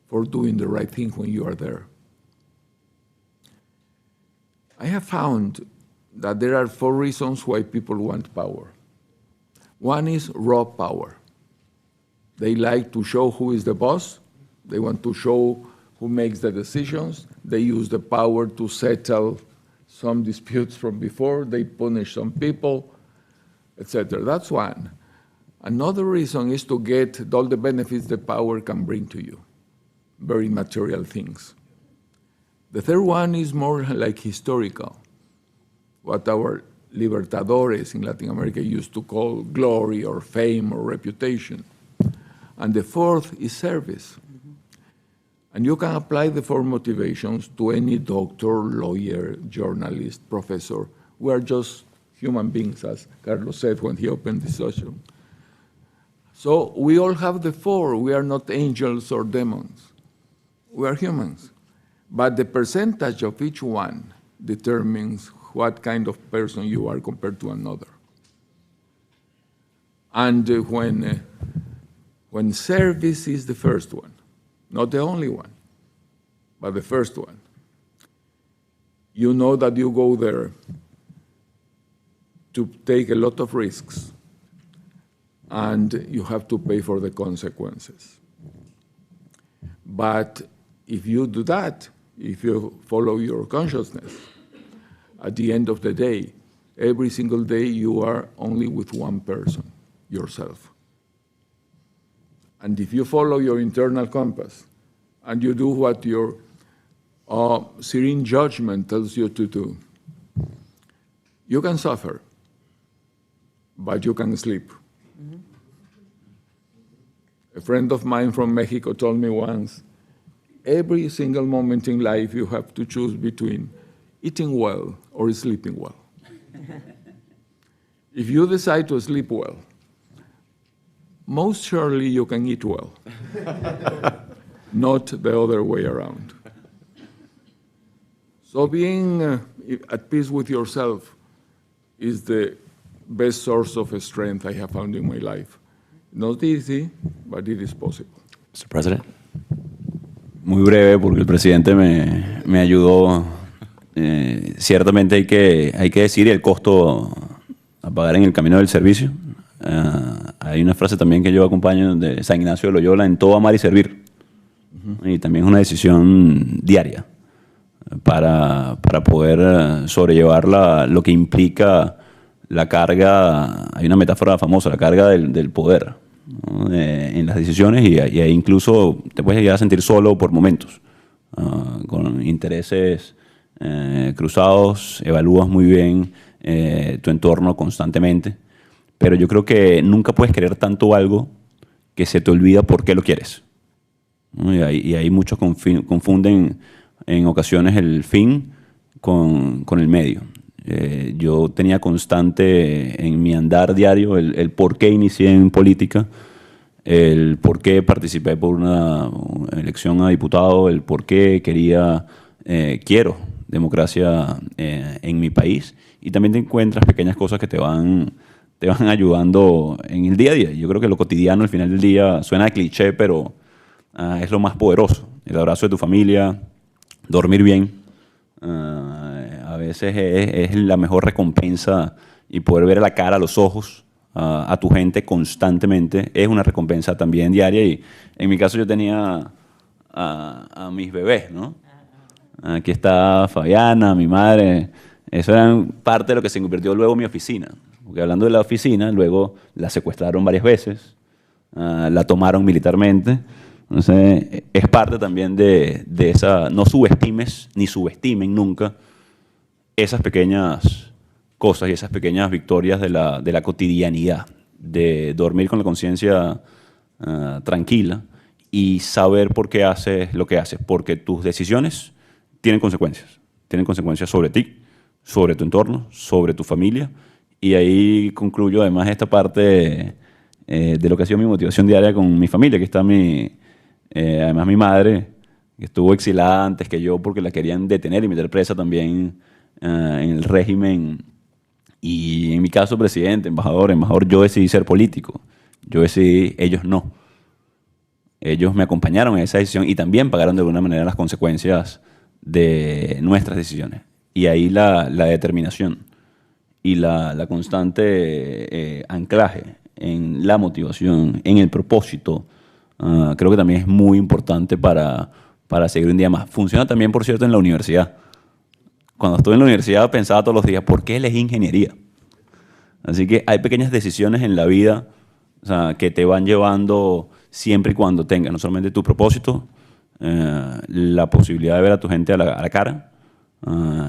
for doing the right thing when you are there? I have found that there are 4 reasons why people want power. One is raw power. They like to show who is the boss. They want to show who makes the decisions. They use the power to settle some disputes from before. They punish some people, etc. That's one. Another reason is to get all the benefits the power can bring to you, very material things. The third one is more like historical, what our libertadores in Latin America used to call glory or fame or reputation. And the fourth is service. And you can apply the 4 motivations to any doctor, lawyer, journalist, professor. We are just human beings, as Carlos said when he opened the session. So we all have the 4. We are not angels or demons. We are humans. But the percentage of each one determines what kind of person you are compared to another. And when service is the first one, not the only one, but the first one, you know that you go there to take a lot of risks, and you have to pay for the consequences. But if you do that, if you follow your consciousness, at the end of the day, every single day you are only with one person, yourself. And if you follow your internal compass and you do what your serene judgment tells you to do, you can suffer, but you can sleep. Mm-hmm. A friend of mine from Mexico told me once, every single moment in life you have to choose between eating well or sleeping well. If you decide to sleep well, most surely you can eat well, not the other way around. So being at peace with yourself is the best source of strength I have found in my life. Not easy, but it is possible. Mr. President. Muy breve, porque el presidente me ayudó. Ciertamente hay que decir el costo a pagar en el camino del servicio. Hay una frase también que yo acompaño de San Ignacio de Loyola: en todo amar y servir. Y también es una decisión diaria para poder sobrellevar lo que implica la carga. Hay una metáfora famosa, la carga del poder, ¿no? En las decisiones, y ahí incluso te puedes llegar a sentir solo por momentos, con intereses cruzados. Evalúas muy bien tu entorno constantemente, pero yo creo que nunca puedes querer tanto algo que se te olvida por qué lo quieres, ¿no? Y ahí muchos confunden en ocasiones el fin con el medio. Yo tenía constante en mi andar diario el por qué inicié en política, el por qué participé por una elección a diputado, el por qué quiero democracia en mi país. Y también te encuentras pequeñas cosas que te van ayudando en el día a día. Yo creo que lo cotidiano al final del día suena a cliché, pero es lo más poderoso. El abrazo de tu familia, dormir bien, a veces es la mejor recompensa, y poder ver a la cara, a los ojos a tu gente constantemente es una recompensa también diaria. Y en mi caso yo tenía a mis bebés, ¿no? Aquí está Fabiana, mi madre. Eso era parte de lo que se convirtió luego en mi oficina. Porque hablando de la oficina, luego la secuestraron varias veces, la tomaron militarmente. Entonces, es parte también de esa. No subestimes ni subestimen nunca esas pequeñas cosas y esas pequeñas victorias de la cotidianidad, de dormir con la conciencia tranquila y saber por qué haces lo que haces, porque tus decisiones tienen consecuencias sobre ti, sobre tu entorno, sobre tu familia. Y ahí concluyo además esta parte de lo que ha sido mi motivación diaria con mi familia. Aquí está además mi madre, que estuvo exilada antes que yo porque la querían detener y meter presa también en el régimen. Y en mi caso, presidente, embajador, yo decidí ser político. Yo decidí, ellos no. Ellos me acompañaron en esa decisión y también pagaron de alguna manera las consecuencias de nuestras decisiones. Y ahí la determinación y la constante anclaje en la motivación, en el propósito, creo que también es muy importante para seguir un día más. Funciona también, por cierto, en la universidad. Cuando estuve en la universidad pensaba todos los días, ¿por qué elegí ingeniería? Así que hay pequeñas decisiones en la vida, o sea, que te van llevando siempre y cuando tengas no solamente tu propósito, la posibilidad de ver a tu gente a la cara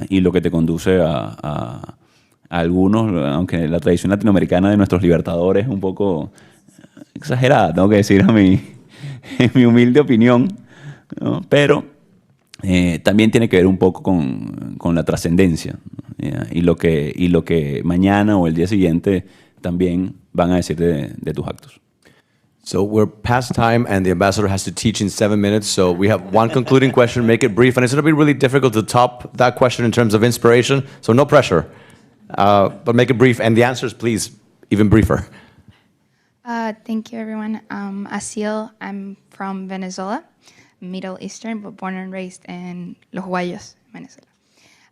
y lo que te conduce a algunos, aunque la tradición latinoamericana de nuestros libertadores es un poco exagerada, tengo que decir en mi humilde opinión, ¿no? Pero también tiene que ver un poco con la trascendencia, ¿ya? Y lo que mañana o el día siguiente también van a decir de tus actos. So we're past time, and the ambassador has to teach in 7 minutes. So we have one concluding question. Make it brief, and it's going to be really difficult to top that question in terms of inspiration. So no pressure, but make it brief. And the answers, please, even briefer. Thank you, everyone. Asil, I'm from Venezuela, Middle Eastern, but born and raised in Los Guayos, Venezuela.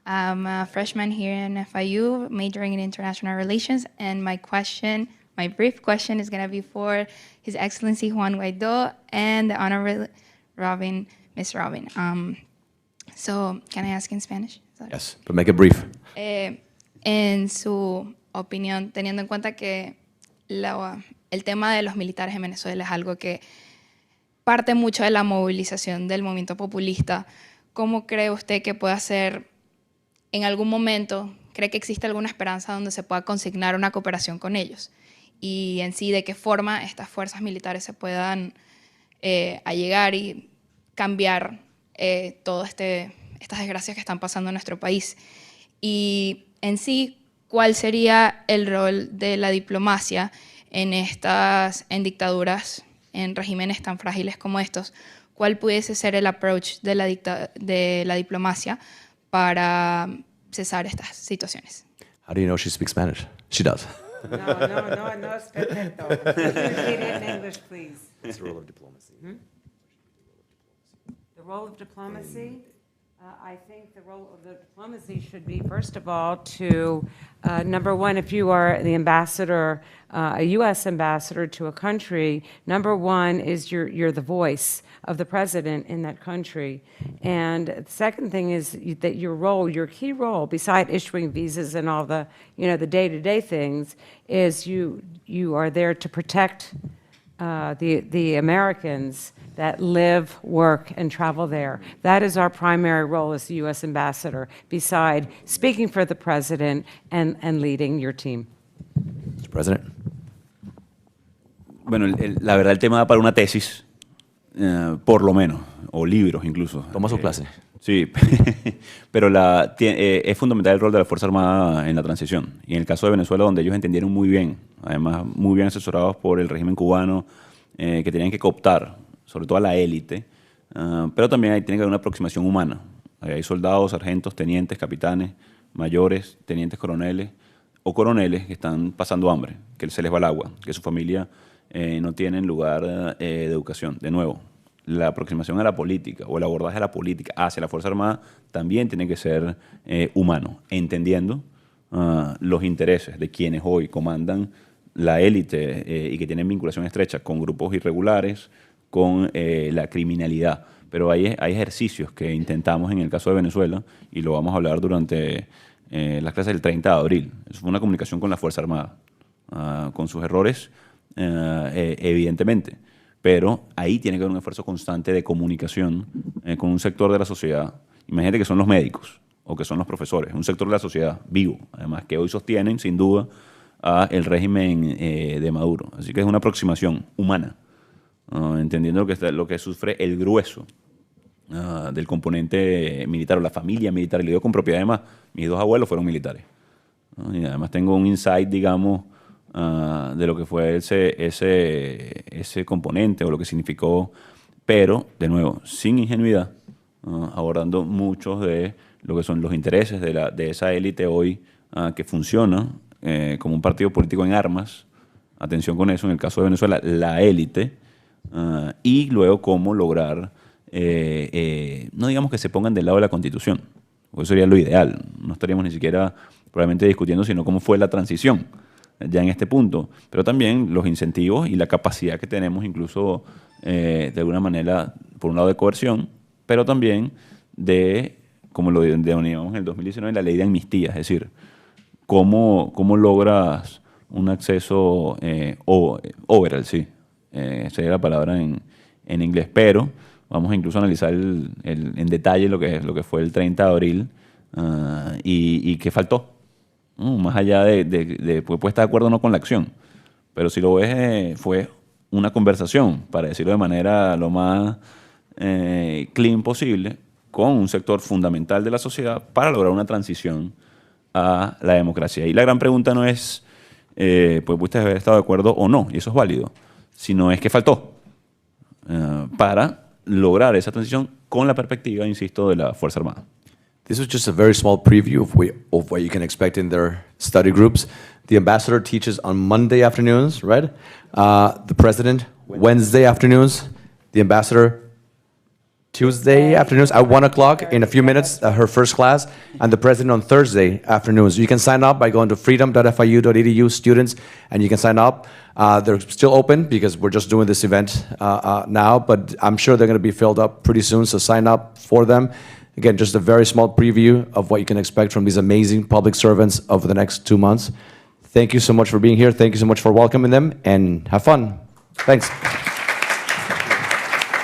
I'm a freshman here in FIU, majoring in international relations, and my brief question is going to be for His Excellency Juan Guaidó and the Honorable Miss Robin. So, can I ask in Spanish? Sorry. Yes, but make it brief. En su opinión, teniendo en cuenta que el tema de los militares en Venezuela es algo que parte mucho de la movilización del movimiento populista, ¿cómo cree usted que puede ser en algún momento? ¿Cree que existe alguna esperanza donde se pueda consignar una cooperación con ellos? Y en sí, ¿de qué forma estas fuerzas militares se puedan allegar y cambiar todas estas desgracias que están pasando en nuestro país? Y en sí, ¿cuál sería el rol de la diplomacia en dictaduras, en regímenes tan frágiles como estos? ¿Cuál pudiese ser el approach de la diplomacia para cesar estas situaciones? How do you know she speaks Spanish? She does. No es perfecto. Repeat it in English, please. It's the role of diplomacy. The role of diplomacy? I think the role of the diplomacy should be, first of all, to, number one, if you are the ambassador, a U.S. ambassador to a country, number one is you're the voice of the president in that country. And the second thing is that your key role, beside issuing visas and all the, the day-to-day things, is you are there to protect the Americans that live, work, and travel there. That is our primary role as the U.S. ambassador, beside speaking for the president and leading your team. Mr. President. Bueno, la verdad el tema da para una tesis, por lo menos, o libros incluso. Toma su clase. Sí, pero es fundamental el rol de la Fuerza Armada en la transición. Y en el caso de Venezuela, donde ellos entendieron muy bien, además muy bien asesorados por el régimen cubano, que tenían que cooptar, sobre todo a la élite, pero también ahí tiene que haber una aproximación humana. Hay soldados, sargentos, tenientes, capitanes, mayores, tenientes coroneles o coroneles que están pasando hambre, que se les va el agua, que su familia no tiene lugar de educación. De nuevo, la aproximación a la política o el abordaje a la política hacia la Fuerza Armada también tiene que ser humano, entendiendo los intereses de quienes hoy comandan la élite y que tienen vinculación estrecha con grupos irregulares, con la criminalidad. Pero hay ejercicios que intentamos en el caso de Venezuela, y lo vamos a hablar durante las clases del 30 de abril. Eso fue una comunicación con la Fuerza Armada, con sus errores, evidentemente. Pero ahí tiene que haber un esfuerzo constante de comunicación con un sector de la sociedad. Imagínate que son los médicos o que son los profesores, un sector de la sociedad vivo, además, que hoy sostienen, sin duda, el régimen de Maduro. Así que es una aproximación humana, entendiendo lo que sufre el grueso del componente militar o la familia militar. Y lo digo con propiedad, además, mis dos abuelos fueron militares. Y además tengo un insight, digamos, de lo que fue ese componente o lo que significó, pero, de nuevo, sin ingenuidad, abordando muchos de lo que son los intereses de esa élite hoy que funciona como un partido político en armas. Atención con eso, en el caso de Venezuela, la élite, y luego cómo lograr, no digamos que se pongan del lado de la Constitución, porque eso sería lo ideal, no estaríamos ni siquiera probablemente discutiendo, sino cómo fue la transición ya en este punto, pero también los incentivos y la capacidad que tenemos incluso de alguna manera, por un lado de coerción, pero también de, como lo denominamos en el 2019, la ley de amnistía, es decir, cómo logras un acceso overall, sí, sería la palabra en inglés, pero vamos a incluso analizar en detalle lo que fue el 30 de abril y qué faltó, más allá de puesta de acuerdo o no con la acción, pero si lo ves fue una conversación, para decirlo de manera lo más clean posible, con un sector fundamental de la sociedad para lograr una transición a la democracia. Y la gran pregunta no es, pues pudiste haber estado de acuerdo o no, y eso es válido, sino es que faltó para lograr esa transición con la perspectiva, insisto, de la Fuerza Armada. This was just a very small preview of what you can expect in their study groups. The ambassador teaches on Monday afternoons, right? The president, Wednesday afternoons. The ambassador, Tuesday afternoons at 1 o'clock in a few minutes, her first class, and the president on Thursday afternoons. You can sign up by going to freedom.fiu.edu, students, and you can sign up. They're still open because we're just doing this event now, but I'm sure they're going to be filled up pretty soon, so sign up for them. Again, just a very small preview of what you can expect from these amazing public servants over the next 2 months. Thank you so much for being here. Thank you so much for welcoming them, and have fun. Thanks.